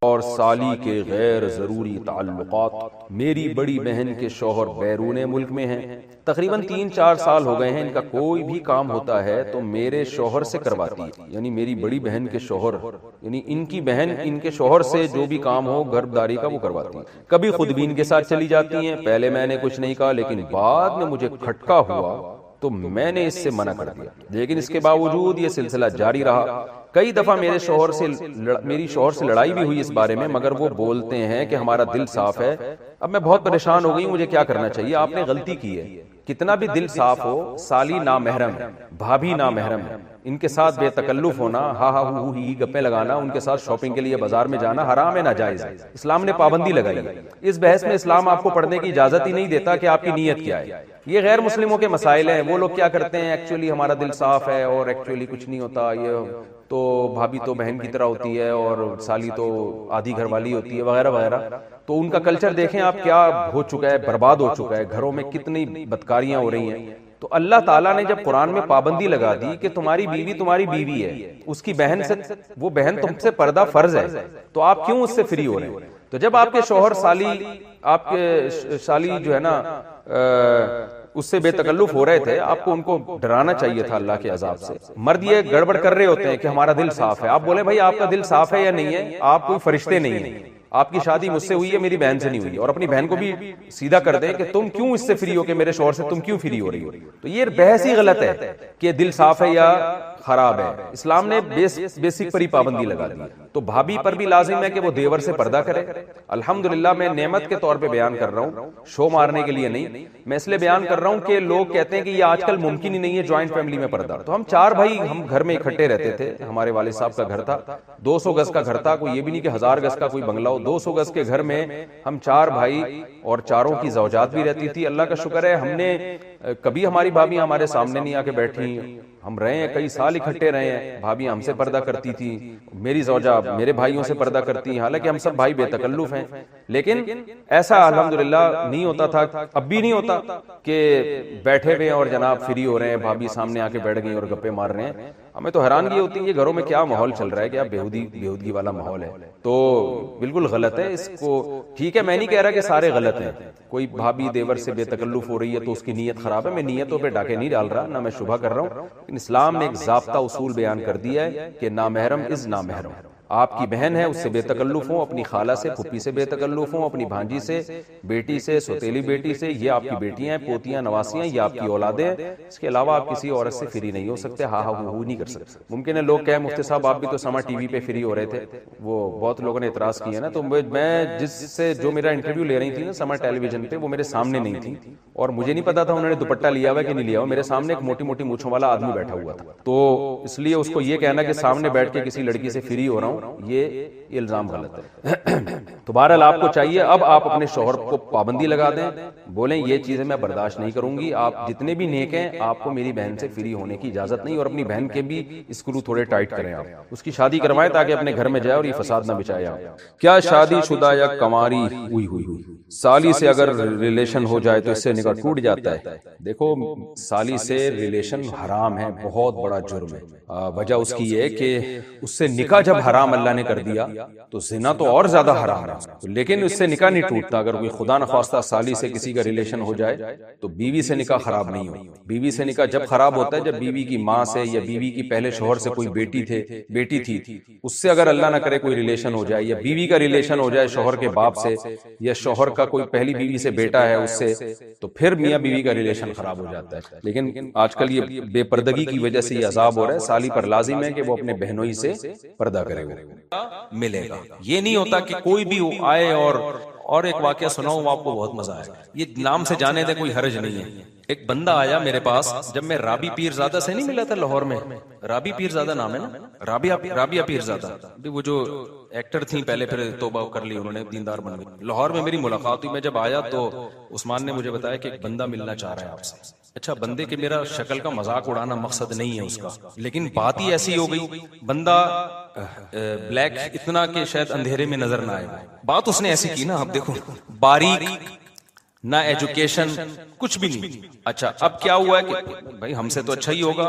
और साली के गैर ज़रूरी ताल्लुकात। मेरी बड़ी बहन के शौहर बैरून मुल्क में हैं, तकरीबन 3-4 साल हो गए हैं। इनका कोई भी काम होता है तो मेरे शौहर से करवाती है, यानी मेरी बड़ी बहन के शौहर, यानी इनकी बहन इनके शौहर से जो भी काम हो गर्भदारी का वो करवाती है। कभी खुद भी इनके साथ चली जाती हैं। पहले मैंने कुछ नहीं कहा, लेकिन बाद में मुझे खटका हुआ तो मैंने इससे मना कर दिया, लेकिन इसके बावजूद ये सिलसिला जारी रहा। कई दफा मेरी शौहर से लड़ाई भी हुई इस बारे में, मगर वो बोलते हैं कि हमारा दिल साफ है। अब मैं बहुत परेशान हो गई हूं, मुझे क्या करना चाहिए? आपने गलती की है। कितना भी दिल साफ हो, साली नामहरम है, भाभी नामहरम है, इनके साथ बेतकल्लुफ होना, हा हा हु ही गप्पे लगाना, उनके साथ शॉपिंग के लिए बाजार में जाना हराम है, नाजायज है। इस्लाम ने पाबंदी लगाई है। इस बहस में इस्लाम आपको पढ़ने की इजाजत ही नहीं देता कि आपकी नीयत क्या है। ये गैर मुस्लिमों के मसाइल हैं। वो लोग क्या करते हैं, एक्चुअली हमारा दिल साफ है और एक्चुअली कुछ नहीं होता, ये तो भाभी तो बहन की तरह होती है और साली तो आधी घरवाली होती है, वगैरह वगैरह। तो उनका कल्चर देखें आप क्या हो चुका है, बर्बाद हो चुका है। घरों में कितनी बदकारियां हो रही हैं। तो अल्लाह ताला ने जब कुरान में पाबंदी लगा दी कि तुम्हारी बीवी है, उसकी बहन से, वो बहन तुमसे पर्दा फर्ज है, तो आप क्यों उससे फ्री हो रहे हैं? तो जब आपके शौहर आपके साली जो है ना उससे बेतकल्लुफ हो रहे थे, आपको उनको डराना चाहिए था अल्लाह के अजाब से। मर्द ये गड़बड़ कर रहे होते हैं कि हमारा दिल साफ है। आप बोले भाई आपका दिल साफ है या नहीं है, आप कोई फरिश्ते नहीं है, आपकी शादी मुझसे हुई है, मेरी बहन से नहीं हुई। और अपनी बहन को भी सीधा कर दें कि तुम क्यों इससे फ्री हो, कि मेरे शौहर से तुम क्यों फ्री हो रही हो। तो ये बहस ही गलत है कि दिल साफ है या खराब है। इस्लाम ने बेसिक पर ही पाबंदी लगा दी। तो भाभी पर भी लाजिम है कि वो देवर से पर्दा करे। अल्हम्दुलिल्लाह, मैं नेमत के तौर पे बयान कर रहा हूँ, शो मारने के लिए नहीं। मैं इसलिए बयान कर रहा हूँ कि लोग कहते हैं कि ये आजकल मुमकिन ही नहीं है ज्वाइंट फैमिली में पर्दा। तो हम 4 भाई हम घर में इकट्ठे रहते थे। हमारे वालिद साहब का घर था, 200 गज का घर था, कोई ये भी नहीं कि 1000 गज का कोई बंगला हो। 200 गज के घर में हम 4 भाई और चारों की ज़ौजात भी रहती थी। अल्लाह का शुक्र है, हमने कभी हमारी भाभी हमारे सामने नहीं आके बैठी। हम रहे हैं, कई साल इकट्ठे रहे हैं। भाभी हमसे पर्दा करती थी, मेरी ज़ौजा मेरे भाइयों से पर्दा करती हैं। हालांकि हम सब भाई बेतकल्लुफ हैं, लेकिन ऐसा अल्हम्दुलिल्लाह नहीं होता था, अब भी नहीं होता कि बैठे हुए हैं और जनाब फ्री हो रहे हैं, भाभी सामने आके बैठ गई और गप्पे मार रहे हैं। हमें तो हैरानगी होती है ये घरों में क्या माहौल चल रहा है, क्या बेहूदगी वाला माहौल है। तो बिल्कुल गलत है। इसको ठीक है, मैं नहीं कह रहा कि सारे गलत हैं। कोई भाभी देवर से बेतकल्लुफ हो रही है तो उसकी नीयत खराब है। मैं नीयतों पे डाके नहीं डाल रहा, ना मैं शुभा कर रहा हूँ। इस्लाम ने एक ज़ाब्ता उसूल बयान कर दिया है कि नामहरम इज नामहरम। आपकी बहन है, उससे बेतकल्लुफ हो, अपनी खाला से, फुप्पी से बेतकल्लुफ हो, अपनी भांजी से, बेटी से, सौतेली बेटी से, ये आपकी बेटियां हैं, पोतियां, नवासियां, ये आपकी औलादे हैं। इसके अलावा आप किसी औरत से फ्री नहीं हो सकते, हा हा हू नहीं कर सकते। मुमकिन है लोग कहें मुफ्ती साहब आप भी तो समा टीवी पे फ्री हो रहे थे, वो बहुत लोगों ने इतराज किया ना। तो मैं जिससे जो मेरा इंटरव्यू ले रही थी ना समा टेलीविजन पे, वो मेरे सामने नहीं थी और मुझे नहीं पता था उन्होंने दुपट्टा लिया हुआ कि नहीं लिया हुआ। मेरे सामने एक मोटी मोटी मूंछों वाला आदमी बैठा हुआ था, तो इसलिए उसको ये कहना कि सामने बैठ के किसी लड़की से फ्री हो रहा हूँ, ये इल्जाम गलत है। तो बहरहाल आपको चाहिए अब आप अपने शौहर को पाबंदी लगा दें, बोलें ये चीजें मैं बर्दाश्त नहीं करूंगी। आप जितने भी नेक हैं, आपको मेरी बहन से फ्री होने की इजाजत नहीं। और अपनी बहन के भी स्क्रू थोड़े टाइट करें, आप उसकी शादी करवाएं ताकि अपने घर में जाए और ये फसाद ना बिछाए। आप क्या शादीशुदा या कमारी हुई साली से अगर रिलेशन हो जाए तो इससे निकाह टूट जाता है? देखो, साली से रिलेशन हराम है, बहुत बड़ा जुर्म है। वजह उसकी ये कि उससे निकाह जब हराम अल्लाह ने कर दिया तो जिना तो और ज्यादा हराम है। लेकिन उससे निकाह नहीं टूटता। अगर कोई खुदा न खास्ता साली से किसी का रिलेशन हो जाए तो बीवी से निकाह खराब नहीं हो। बीवी से निकाह जब खराब होता है जब बीवी की माँ से या बीवी की पहले शोहर से कोई बेटी थी, उससे अगर अल्लाह ना करे कोई रिलेशन हो जाए, या बीवी का रिलेशन हो जाए शोहर के बाप से, या शोहर का कोई पहली बीवी से बेटा है उससे, तो फिर मियाँ बीवी का रिलेशन खराब हो जाता है। लेकिन आजकल ये बेपर्दगी की वजह से ये अजाब हो रहा है। साली पर लाजिम है कि वो अपने बहनोई से पर्दा करे, मिलेगा। ये नहीं होता कि कोई भी आए और एक वाकया सुनाऊं आपको, बहुत मजा आएगा। ये नाम से जाने दे कोई हर्ज नहीं है। एक बंदा आया मेरे पास जब मैं राबी पीरजादा से नहीं मिला था लाहौर में। राबी पीरजादा नाम है ना, राबिया पीरजादा, वो जो एक्टर थी पहले, फिर तौबा कर ली उन्होंने, दीनदार बन गई। लाहौर में मेरी मुलाकात हुई। मैं जब आया तो उस्मान ने मुझे बताया कि एक बंदा मिलना चाह रहा है आपसे। अच्छा, बंदे के मेरा शक्ल का मजाक उड़ाना मकसद नहीं है उसका, लेकिन बात ही ऐसी हो गई, बंदा ब्लैक इतना कि शायद अंधेरे में नजर ना आए। बात उसने ऐसी की ना, अब देखो, बारीक ना एजुकेशन कुछ भी नहीं। अच्छा, अब क्या हुआ है कि भाई हमसे तो अच्छा ही होगा,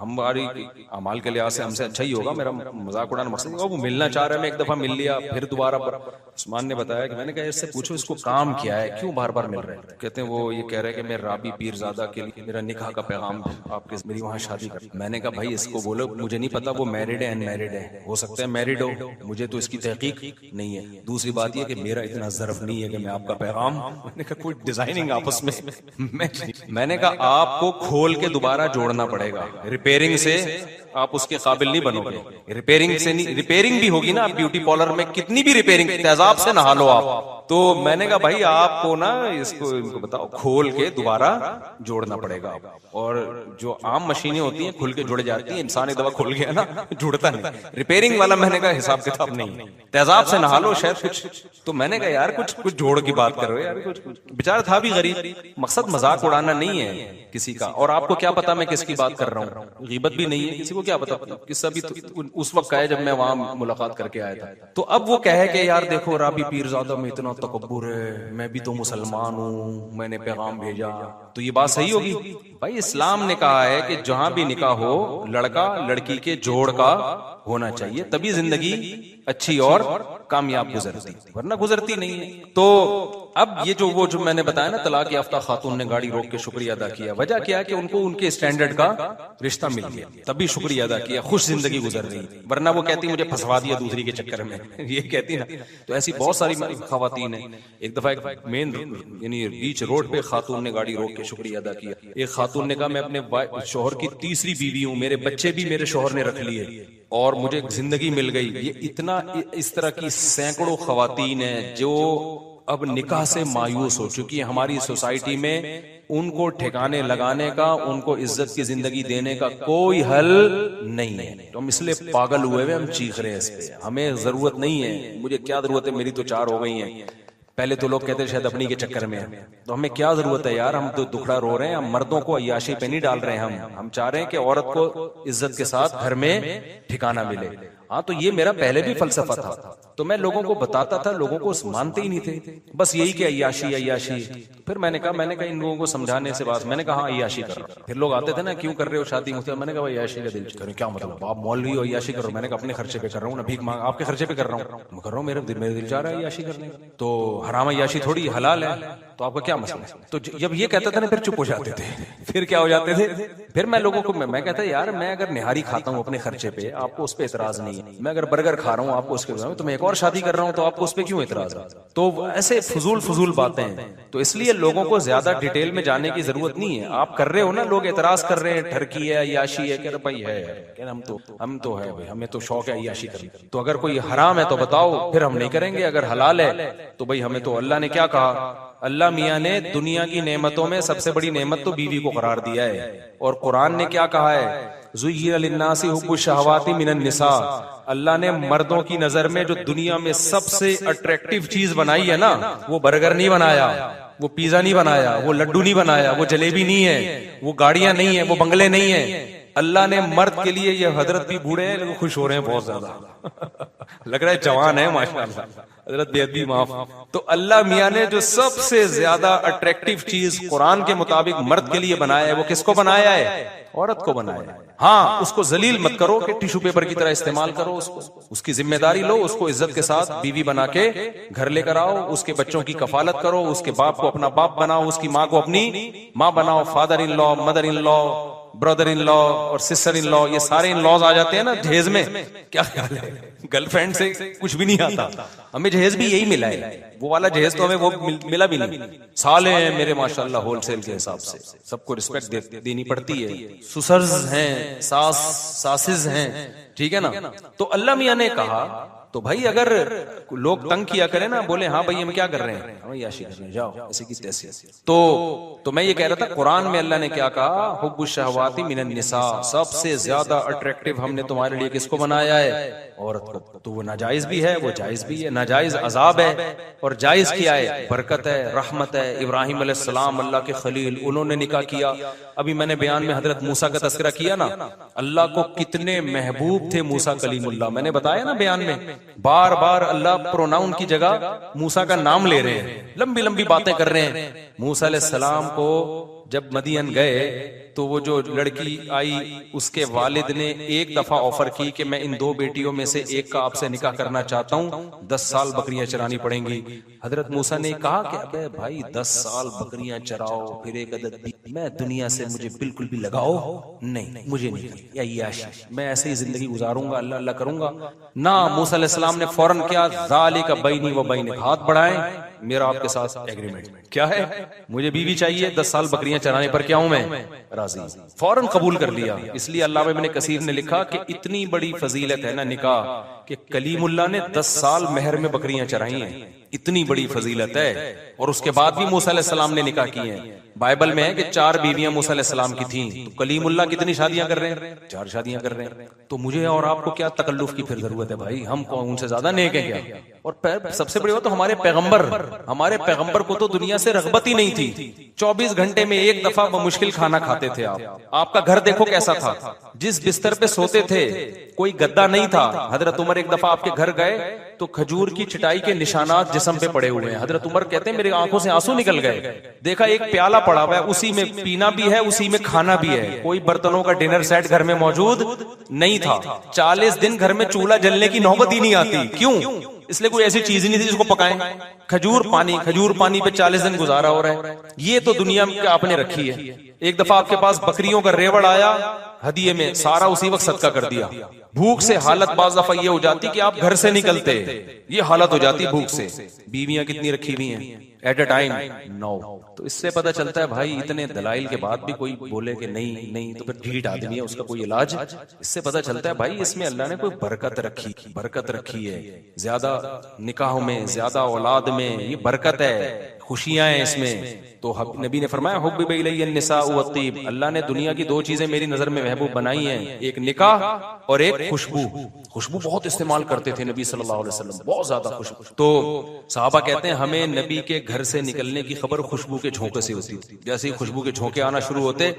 हमारी अमाल के लिहाज से हमसे अच्छा ही होगा, मेरा मजाक उड़ाना मकसद नहीं। वो मिलना चाह रहा है, मैं एक दफा मिल लिया, फिर दोबारा उस्मान ने बताया कि मैंने कहा इससे पूछो इसको काम क्या है, क्यों बार बार मिल रहे हैं। कहते हैं वो ये कह रहे हैं कि मैं राबी पीरजादा के लिए मेरा निकाह का पैगाम आपके मेरी वहाँ शादी कर। मैंने कहा भाई इसको बोलो, मुझे नहीं पता वो मैरिड है अनमैरिड है, हो सकता है मैरिड हो, मुझे तो इसकी तहकीक नहीं है। दूसरी बात यह कि मेरा इतना ज़र्फ नहीं है कि मैं आपका पैगाम, मैंने कहा कोई डिजाइनिंग आपस में मैंने कहा आपको खोल के दोबारा जोड़ना पड़ेगा, रिपेयरिंग से आप उसके काबिल नहीं बनोगे। रिपेयरिंग से नहीं, रिपेयरिंग भी होगी ना, आप ब्यूटी पार्लर में कितनी भी रिपेयरिंग तेजाब से नहा लो आप। तो मैंने कहा भाई आपको ना इसको इनको बताओ खोल के दोबारा जोड़ना पड़ेगा। और जो आम मशीनें होती हैं खुल के जुड़ जाती हैं, इंसान एक दफा खुल गया ना जुड़ता नहीं। रिपेयरिंग वाला मैंने कहा हिसाब किताब नहीं, तेजाब से नहा लो शायद कुछ। तो मैंने कहा यार कुछ कुछ जोड़ की बात करो यार, कुछ बेचारा था भी गरीब, मकसद मजाक उड़ाना नहीं है किसी का। और आपको क्या पता मैं किसकी बात कर रहा हूँ, गीबत भी नहीं है, किसी को क्या पता। किस्सा भी तो उस वक्त का है जब मैं वहां मुलाकात करके आया था। तो अब वो कहे कि यार देखो राबी पीरजादा में इतना तकब्बुर है, मैं भी तो मुसलमान हूँ, मैंने पैगाम भेजा, तो ये बात सही होगी? भाई इस्लाम ने कहा है कि जहां भी निकाह हो लड़का लड़की के जोड़ का होना चाहिए, तभी जिंदगी अच्छी और कामयाब गुजरती, वरना गुजरती नहीं है। तो अब ये जो मैंने बताया ना तलाक याफ्ता खातून ने गाड़ी रोक के शुक्रिया अदा किया, वजह क्या है कि उनको उनके स्टैंडर्ड का रिश्ता मिल गया, तभी शुक्रिया अदा किया, खुश जिंदगी गुजर रही। वरना वो कहती मुझे फंसवा दिया दूसरी के चक्कर में ये कहती ना। तो ऐसी बहुत सारी खवातीन है। एक दफा एक मेन यानी बीच रोड पे खातून ने गाड़ी रोक के शुक्रिया अदा किया। एक खातून ने कहा मैं अपने शोहर की तीसरी बीवी हूँ, मेरे बच्चे भी मेरे शोहर ने रख लिए और मुझे जिंदगी मिल गई। ये इतना इस तरह की सैकड़ों खवातीन है जो अब निकाह से मायूस हो चुकी है। हमारी सोसाइटी में उनको ठिकाने लगाने का, उनको इज्जत की जिंदगी देने का कोई हल नहीं है। तो हम इसलिए पागल हुए हुए हम चीख रहे हैं इस पे। हमें जरूरत नहीं है, मुझे क्या जरूरत है, मेरी तो 4 हो गई हैं। पहले तो लोग कहते शायद अपनी के चक्कर में है, तो हमें क्या जरूरत है यार, हम तो दुखड़ा रो रहे हैं। हम मर्दों को अय्याशी पे नहीं डाल रहे हैं, हम चाह रहे हैं कि औरत को इज्जत के साथ घर में ठिकाना मिले। हाँ तो ये मेरा पहले भी फलसफा था, तो मैं लोगों को बताता था, लोगों को मानते ही नहीं थे, बस यही कि अय्याशी अय्याशी। फिर मैंने कहा इन लोगों को समझाने से बात, मैंने कहा अय्याशी कर रहा हूं। फिर लोग आते थे ना, क्यों कर रहे हो शादी मुझसे, मैंने कहा अय्याशी का दिल करें, क्या मतलब आप मौलवी हो अय्याशी करो। मैंने कहा अपने खर्चे पे कर रहा हूँ ना, भीख मांग आपके खर्चे पे कर रहा हूँ, मैं कर रहा हूँ, मेरे दिल चाह रहा है अय्याशी करने का, तो हराम अय्याशी थोड़ी हलाल है, तो आपका क्या मसला है। तो जब ये कहता था ना फिर चुप हो जाते थे। फिर क्या हो जाते थे, फिर मैं लोगों को मैं कहता यार मैं अगर निहारी खाता हूँ अपने खर्चे पे, आपको उस पर एतराज नहीं है, मैं अगर बर्गर खा रहा हूँ आपको उसके, तो मैं एक और शादी कर रहा हूँ तो आपको उस पर क्यों एतराज है। तो ऐसे फजूल बातें हैं। तो इसलिए लोगों को ज्यादा डिटेल में जाने की जरूरत नहीं है। आप कर रहे हो ना, लोग एतराज कर रहे हैं, ठरकी है अय्याशी है, कह रहे भाई है, हम तो है भाई, हमें तो शौक है अय्याशी करने। तो अगर कोई हराम है तो बताओ, फिर हम नहीं करेंगे। अगर हलाल है तो भाई हमें तो अल्लाह ने क्या कहा, अल्लाह मियाँ ने दुनिया की नेमतों में सबसे बड़ी नेमत तो बीवी को करार दिया है। और कुरान ने क्या कहा है, ज़ुय्यिना लिन्नासी हुब्बुश शहवाति मिनन निसा। अल्लाह ने मर्दों की नजर में जो दुनिया में सबसे अट्रैक्टिव चीज बनाई है ना, वो बर्गर नहीं बनाया, वो पिज्जा नहीं बनाया, वो लड्डू नहीं बनाया, वो जलेबी नहीं है, वो गाड़ियां नहीं है, वो बंगले नहीं है। अल्लाह ने मर्द के लिए, ये हजरत भी बूढ़े हैं लेकिन खुश हो रहे हैं बहुत ज्यादा लग रहा है जवान है माशाल्लाह, हजरत बेअदबी माफ। तो अल्लाह मियाँ ने जो सबसे ज्यादा अट्रैक्टिव चीज कुरान के मुताबिक मर्द के लिए बनाया है, वो किसको बनाया है, औरत को बनाया है। हाँ उसको जलील मत करो कि टिश्यू पेपर की तरह इस्तेमाल करो, उसकी जिम्मेदारी लो, उसको इज्जत के साथ बीवी बना के घर लेकर आओ, उसके बच्चों की कफालत करो, उसके बाप को अपना बाप बनाओ, उसकी माँ को अपनी माँ बनाओ। Father in law, mother in law, brother in law और सिस्टर इन लॉ, ये सारे इन लॉज आ जाते हैं ना जहेज में। क्या ख्याल है, गर्लफ्रेंड से कुछ भी नहीं आता, हमें जहेज भी यही मिला है। वो वाला जहेज तो हमें वो मिला भी नहीं। साले हैं मेरे माशाल्लाह होलसेल के हिसाब से, सबको रिस्पेक्ट देनी पड़ती है। सुसर्स हैं, सासिज हैं, ठीक है ना। तो अल्लाह मियाँ ने कहा तो भाई अगर लोग तंग किया करें ना, बोले हाँ भाई हम क्या कर रहे हैं, हम याशी कर रहे हैं, जाओ ऐसे की तैसे। तो मैं ये कह रहा था कुरान में अल्लाह ने क्या कहा, हुब्बुश शहवाति मिनन निसा, सबसे ज्यादा अट्रैक्टिव हमने तुम्हारे लिए किसको बनाया है, औरत को। तो वो नाजायज भी है, वो जायज भी है। नाजायज अजाब है और जायज क्या है, बरकत है, रहमत है। इब्राहिम अलैहिस्सलाम अल्लाह के खलील, उन्होंने निकाह किया। अभी मैंने बयान में हजरत मूसा का तस्करा किया ना, अल्लाह को कितने महबूब थे मूसा कलीमुल्लाह, मैंने बताया ना बयान में, बार बार अल्लाह प्रोनाउन की जगह मूसा का नाम ले रहे हैं, लंबी लंबी बातें कर रहे हैं। मूसा अलैहिस्सलाम को जब मदीन गए तो वो जो लड़की आई उसके वालिद ने एक दफा ऑफर की कि मैं इन 2 बेटियों में से एक का आपसे निकाह करना चाहता हूँ, 10 साल बकरियां चरानी पड़ेंगी। हजरत मूसा ने कहा कि अबे भाई 10 साल बकरियां चराओ फिर एक अदद भी, मैं दुनिया से मुझे बिल्कुल भी लगाओ नहीं, मुझे नहीं, या याश मैं ऐसे ही जिंदगी गुजारूंगा, अल्लाह अल्लाह करूंगा ना। मूसा अलैहिस्सलाम ने फौरन क्या, ज़ालिका बैनी व बैनक, हाथ बढ़ाएं, मेरा आपके साथ एग्रीमेंट क्या है, मुझे बीवी चाहिए, 10 साल बकरियां चराने पर क्या हूं मैं राजी। फौरन कबूल कर लिया। इसलिए अल्लामा इब्न कसीर ने लिखा कि इतनी बड़ी फजीलत है ना निकाह कि कलीमुल्लाह ने 10 साल महर में बकरियां चराई हैं, इतनी बड़ी फजीलत है। और उसके बाद भी मूसा अलैहिस्सलाम ने निकाह किए हैं। बाइबल में है कि 4 बीवियां मूसा अलैहिस्सलाम की थीं, तो कलीमुल्लाह कितनी शादियां कर रहे हैं, 4 शादियां कर रहे हैं। तो मुझे और आपको क्या तकल्लुफ की फिर जरूरत है भाई, हम कौन उनसे ज्यादा नेक है क्या। और सबसे बड़ी बात तो हमारे पैगंबर को तो दुनिया से रगबत ही नहीं थी। 24 घंटे में एक दफा मुश्किल खाना खाते थे आप। आपका घर देखो कैसा था, जिस बिस्तर पे सोते थे कोई गद्दा नहीं था। हजरत उमर एक दफा आपके घर गए तो खजूर की चटाई के निशानात जिस्म पे पड़े हुए हैं। हजरत उमर कहते हैं मेरी आंखों से आंसू निकल गए। देखा एक प्याला पड़ा हुआ है, उसी में पीना भी है, उसी में खाना भी है, कोई बर्तनों का डिनर सेट घर में मौजूद नहीं था। 40 दिन घर में चूल्हा जलने की नौबत ही नहीं आती। क्यों? इसलिए कोई ऐसी चीज ही नहीं थी जिसको पकाएं। खजूर पानी पे 40 दिन गुजारा हो रहा है। ये तो दुनिया में आपने रखी है। एक दफा आपके पास बकरियों का रेवड़ आया हदिये में, सारा उसी वक्त सदका कर दिया। भूख से हालत बाज दफा ये हो जाती कि आप घर से निकलते, ये हालत हो जाती भूख से। बीवियां कितनी रखी हुई हैं एट अ टाइम 9। तो इससे पता चलता है भाई इतने दलाइल के बाद भी कोई बोले कि नहीं तो फिर ढीठ आदमी है, उसका कोई इलाज। इससे पता चलता है भाई इसमें अल्लाह ने कोई बरकत रखी है। ज्यादा निकाहों में, ज्यादा औलाद में ये बरकत है, खुशियां हैं इसमें। तो नबी ने फरमाया हुब्बिबा इलैया निसाउ वत्तीब, अल्लाह ने दुनिया की 2 चीजें मेरी नजर में महबूब बनाई हैं, एक निकाह और एक खुशबू बहुत इस्तेमाल करते थे नबी सल्लल्लाहु अलैहि वसल्लम, बहुत ज्यादा खुशबू। तो साहबा कहते हैं हमें नबी के घर से निकलने की खबर खुशबू के झोंके से होती थी। जैसे ही खुशबू के झोंके आना शुरू होते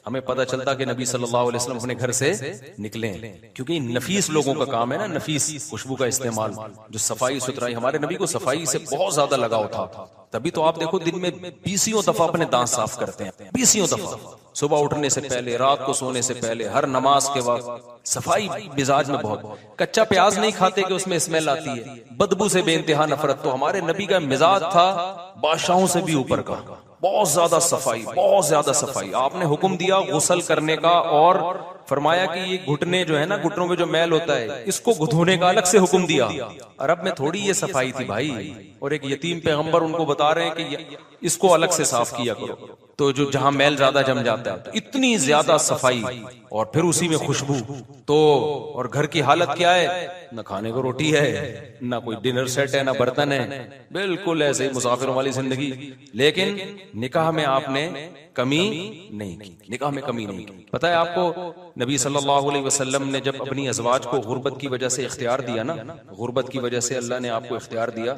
हमें पता चलता कि नबी सल्लल्लाहु अलैहि वसल्लम अपने घर से निकले, क्योंकि नफीस लोगों का काम है ना, नफीस खुशबू का इस्तेमाल, जो सफाई सुथराई। हमारे नबी को सफाई से बहुत ज्यादा लगाव था। तभी तो आप देखो दिन में 20 दफा अपने दांत साफ करते हैं, 20 दफा, सुबह उठने से पहले, रात को सोने से पहले, हर नमाज के वक्त। सफाई मिजाज में बहुत। कच्चा प्याज नहीं खाते कि उसमें स्मेल आती है, बदबू से बेइंतहा नफरत। तो हमारे नबी का मिजाज था बादशाहों से भी ऊपर का, बहुत ज्यादा सफाई। आपने हुक्म दिया गुस्ल करने का और फरमाया कि ये घुटने जो है ना, घुटनों में जो मैल होता है इसको धोने का अलग से हुक्म दिया। अरब में थोड़ी ये सफाई थी भाई। और एक यतीम पैगंबर उनको बता रहे हैं कि इसको अलग से साफ किया करो, तो जो जहां मैल ज्यादा जम जाता है। तो इतनी ज्यादा सफाई और फिर उसी में खुशबू। तो और घर की हालत क्या है, न खाने को रोटी है, ना कोई डिनर सेट है, ना बर्तन है, बिल्कुल ऐसे ही मुसाफिरों वाली जिंदगी। लेकिन निकाह में आपने कमी नहीं की। पता है आपको नबी सल्लल्लाहु अलैहि वसल्लम ने जब अपनी अज़वाज को गुर्बत की वजह से इख्तियार दिया ना, गुर्बत की वजह से अल्लाह ने आपको इख्तियार दिया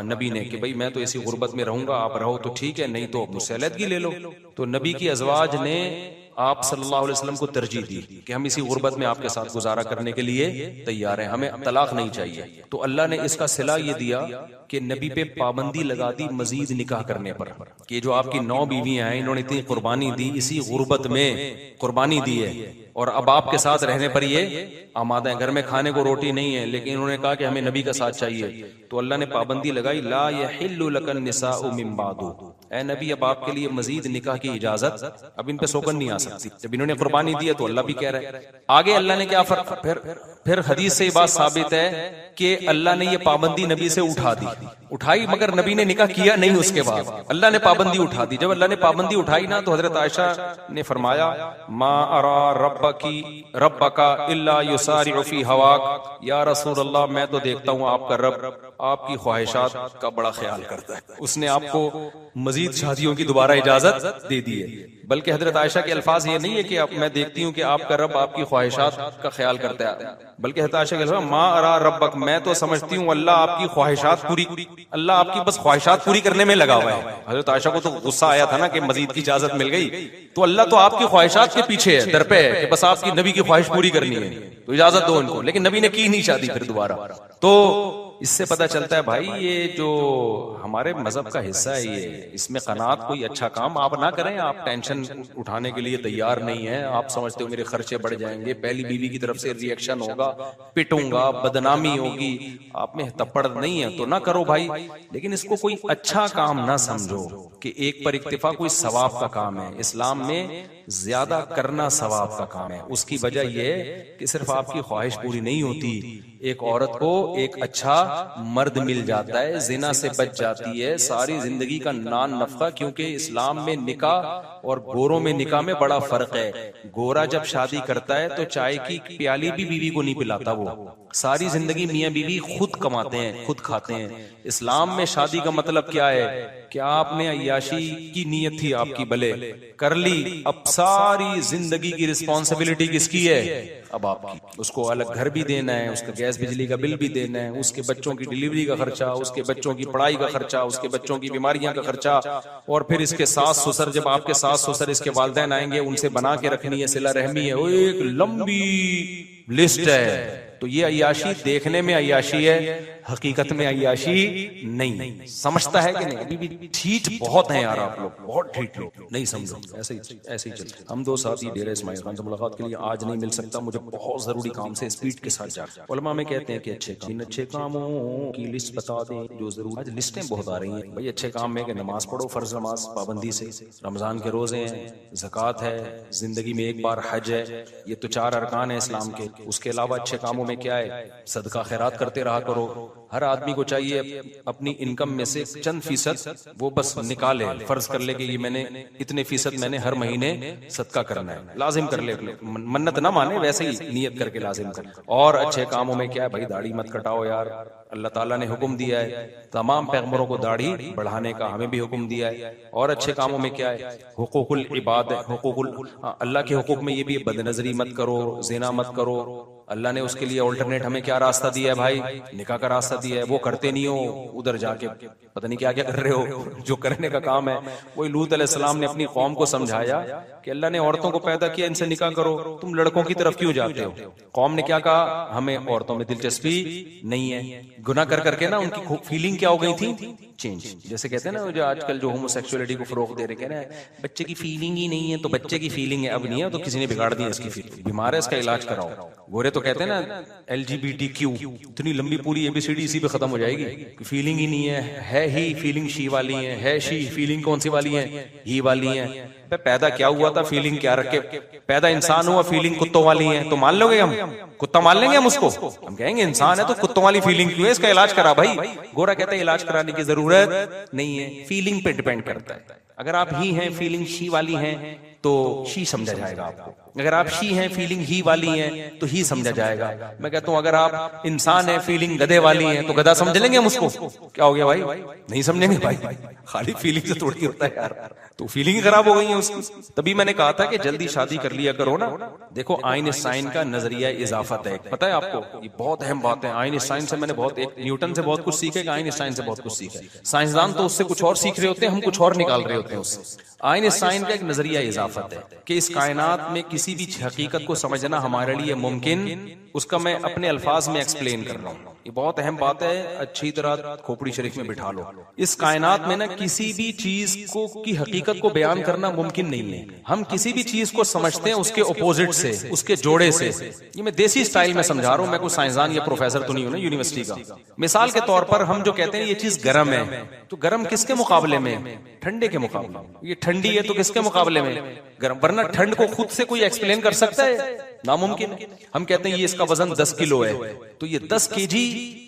नबी ने कि भाई मैं तो इसी गुर्बत में रहूंगा, आप रहो तो ठीक है, नहीं तो मुझसे अलहदगी ले लो। तो नबी की अज़वाज ने आप सल्लल्लाहु अलैहि वसल्लम को तरजीह दी कि हम इसी गुर्बत में आपके साथ गुजारा करने के लिए तैयार हैं, हमें तलाक नहीं चाहिए। तो अल्लाह ने इसका सिला ये दिया कि नबी पे पाबंदी लगा दी मजीद निकाह करने पर, कि जो आपकी 9 बीवियां हैं इन्होंने इतनी कुर्बानी दी, इसी गुर्बत में कुर्बानी दी है, और अब आपके साथ रहने पर ये आमादा है। घर में खाने को रोटी नहीं है, लेकिन इन्होंने कहा कि हमें नबी का साथ चाहिए। तो अल्लाह ने पाबंदी लगाई, ला यहिल्लु लकन निसाउ मिन बादु, ऐ नबी अब आपके लिए मजीद निकाह की इजाजत अब इन पे सौगंध नहीं आ सकती। जब इन्होंने कुर्बानी दी है तो अल्लाह भी कह रहा है। आगे अल्लाह ने क्या फिर हदीस से ये बात साबित है कि अल्लाह ने ये पाबंदी नबी से उठाई, मगर नबी ने निकाह किया नहीं। उसके बाद अल्लाह ने पाबंदी उठा दी। जब अल्लाह ने पाबंदी उठाई ना, तो हजरत आयशा ने फरमाया, मा अरा रब्बका इल्ला युसारिउ फी हवाक, या रसूल अल्लाह मैं तो देखता हूँ आपका रब आपकी ख्वाहिशात का बड़ा ख्याल करता है, उसने आपको मजीद शादियों की दोबारा इजाजत दे दी है। बल्कि हजरत आयशा के अल्फाज ये नहीं है कि मैं देखती हूँ कि आपका रब आपकी ख्वाहिशात का ख्याल करता है, बल्कि हजरत आयशा के अल्फाज, मा अरा रब्बक, मैं तो समझती हूँ अल्लाह आपकी ख्वाहिशात अल्लाह आपकी बस ख्वाहिशात पूरी करने में लगा हुआ है। हजरत आयशा को तो गुस्सा आया था ना कि मजीद की इजाजत मिल गई, तो अल्लाह तो आपकी ख्वाहिशात के पीछे है, दर पे है कि बस आपकी नबी की ख्वाहिश पूरी करनी है। तो तो इजाजत दो इनको। लेकिन नबी ने की नहीं शादी फिर दोबारा। तो इससे पता चलता है भाई ये जो हमारे मजहब का हिस्सा है, ये इसमें कनात कोई अच्छा काम आप ना करें। आप टेंशन उठाने के लिए तैयार नहीं है, आप समझते हो मेरे खर्चे बढ़ जाएंगे, पहली बीवी की तरफ से रिएक्शन होगा, पिटूंगा, बदनामी होगी, आप में तप्पड़ नहीं है तो ना करो भाई। लेकिन इसको कोई अच्छा काम ना समझो कि एक पर इक्तिफा कोई सवाब का काम है। इस्लाम में ज्यादा करना सवाब का काम है। उसकी वजह यह है कि सिर्फ आपकी ख्वाहिश पूरी नहीं होती, एक औरत को एक अच्छा मर्द मिल जाता है, जिना से बच जाती है, सारी जिंदगी का नान नफका। क्योंकि इस्लाम में निकाह और गोरों में निकाह में बड़ा फर्क है। गोरा जब शादी करता है तो चाय की प्याली भी बीवी को नहीं पिलाता, वो सारी जिंदगी मियां बीवी खुद कमाते हैं, खुद खाते हैं। इस्लाम में शादी का मतलब क्या है? क्या आपने अय्याशी की नीयत थी आपकी, भले कर ली, अब सारी जिंदगी की रिस्पॉन्सिबिलिटी किसकी है? अब आपकी। उसको अलग घर भी देना है, उसका गैस बिजली का बिल भी देना है, उसके बच्चों की डिलीवरी का खर्चा, उसके बच्चों की पढ़ाई का खर्चा, उसके बच्चों की बीमारियां का खर्चा, और फिर इसके सास ससुर, जब आपके सास ससुर इसके वालिदैन आएंगे उनसे बना के रखनी है, सिला रहमी है, वो एक लंबी लिस्ट है। तो ये अय्याशी देखने में अय्याशी है, हकीकत में अय्याशी नहीं। समझता है कि नहीं? अभी भी ठीक बहुत हैं यार आप लोग, बहुत ठीक लोग नहीं समझो। ऐसे ही चलते। हम दो साथी डेरा इस्माइल खान से मुलाकात के लिए आज नहीं मिल सकता, मुझे बहुत जरूरी काम से स्पीड के साथ जा। उलमा में कहते हैं कि अच्छे कामों की लिस्ट बता दें जो जरूर। आज लिस्टें बहुत आ रही हैं भाई अच्छे काम में, कि नमाज पढ़ो, फर्ज नमाज पाबंदी से, रमजान के रोजे हैं, ज़कात है, जिंदगी में एक बार हज है, ये तो 4 अरकान है इस्लाम के। उसके अलावा अच्छे कामों में क्या है? सदका खैरात करते रहा करो। हर आदमी को चाहिए अपनी इनकम में से चंद फीसद वो बस निकाले, फर्ज कर ले कि ये मैंने इतने फीसद मैंने हर महीने सदका करना है, लाजिम कर ले, मन्नत ना माने, वैसे ही नियत करके लाजिम कर। और अच्छे कामों में क्या है भाई? दाढ़ी मत कटाओ यार, अल्लाह ताला ने हुक्म दिया है, तमाम पैगंबरों को दाढ़ी बढ़ाने का हमें भी हुक्म दिया है। और अच्छे कामों में क्या है? हुकूकुल इबाद, अल्लाह के हुकूक में ये भी, बदनजरी मत करो, ज़िना मत करो। अल्लाह ने उसके लिए ऑल्टरनेट हमें क्या रास्ता दिया है भाई? निकाह का रास्ता दिया है। वो करते नहीं हो, उधर जाके पता नहीं क्या क्या कर रहे हो। जो करने का काम है वही लूत अलैहिस्सलाम ने अपनी कौम को समझाया कि अल्लाह ने औरतों को पैदा किया, इनसे निकाह करो, तुम लड़कों की तरफ क्यों जाते हो? कौम ने क्या कहा? हमें औरतों में दिलचस्पी नहीं है। गुनाह कर करके ना उनकी फीलिंग क्या हो गई थी? चेंज। जैसे कहते हैं ना, जो आजकल जो होमोसेक्सुअलिटी को फरोग दे रहे, कह रहे हैं बच्चे की फीलिंग ही नहीं है, तो बच्चे की फीलिंग है, अब नहीं है तो किसी ने बिगाड़ दी इसकी फीलिंग, बीमार है, इसका इलाज कराओ। गोरे तो कहते हैं ना LGBTQ, इतनी लंबी पूरी ABCD इसी पे खत्म हो जाएगी कि फीलिंग ही नहीं है ही फीलिंग शी वाली है शी फीलिंग कौन सी वाली है? ही वाली है। पैदा क्या हुआ था? फीलिंग क्या रखे? पैदा इंसान हुआ, फीलिंग कुत्तों वाली है, तो मान लोगे हम? कुत्ता मान लेंगे हम उसको? हम कहेंगे इंसान है तो कुत्तों वाली फीलिंग क्यों है? इसका इलाज करा भाई। गोरा कहता है इलाज कराने की जरूरत नहीं है, फीलिंग पे डिपेंड करता है। अगर आप ही हैं, फीलिंग शी वाली हैं, तो शी समझा जाएगा आपको। अगर आप शी हैं, फीलिंग ही वाली हैं, तो ही समझा जाएगा। मैं कहता हूं अगर आप इंसान हैं, फीलिंग गधे वाली हैं, तो गधा समझ लेंगे हम उसको? क्या हो गया भाई? नहीं समझेंगे भाई, खाली फीलिंग से थोड़ी होता है यार। तो फीलिंग ही खराब हो गई है उसकी। तभी मैंने कहा था कि जल्दी शादी कर लिया करो ना। देखो आइंस्टाइन का नजरिया इजाफत है, पता है आपको? ये बहुत अहम बात है। आइंस्टाइन से मैंने बहुत, एक न्यूटन से बहुत कुछ सीखे, आइंस्टाइन से बहुत कुछ सीखा। साइंसदान तो उससे कुछ और सीख रहे होते हैं, हम कुछ और निकाल रहे होते हैं उससे। आइंस्टाइन का एक नजरिया इजाफत है कि इस कायनात में किसी भी हकीकत को समझना हमारे लिए मुमकिन, उसका मैं अपने अल्फाज में एक्सप्लेन कर रहा हूँ। ये बहुत अहम बात है, अच्छी तरह खोपड़ी शरीफ में बिठा लो। इस कायनात में ना किसी भी चीज को की हकीकत को बयान करना मुमकिन नहीं है। हम किसी भी चीज को समझते हैं उसके अपोजिट से, उसके जोड़े से। ये मैं देसी स्टाइल में समझा रहा हूँ, मैं कोई साइंसदान या प्रोफेसर तो नहीं हूं ना यूनिवर्सिटी का। मिसाल के तौर पर हम जो कहते हैं ये चीज गर्म है, तो गर्म किसके मुकाबले में? ठंडे के मुकाबले। ये ठंडी है तो किसके मुकाबले में? गर्म। वरना ठंड को खुद से कोई एक्सप्लेन कर सकता है? नामुमकिन है। हम कहते हैं ये इसका वजन 10 किलो है, तो ये 10 kg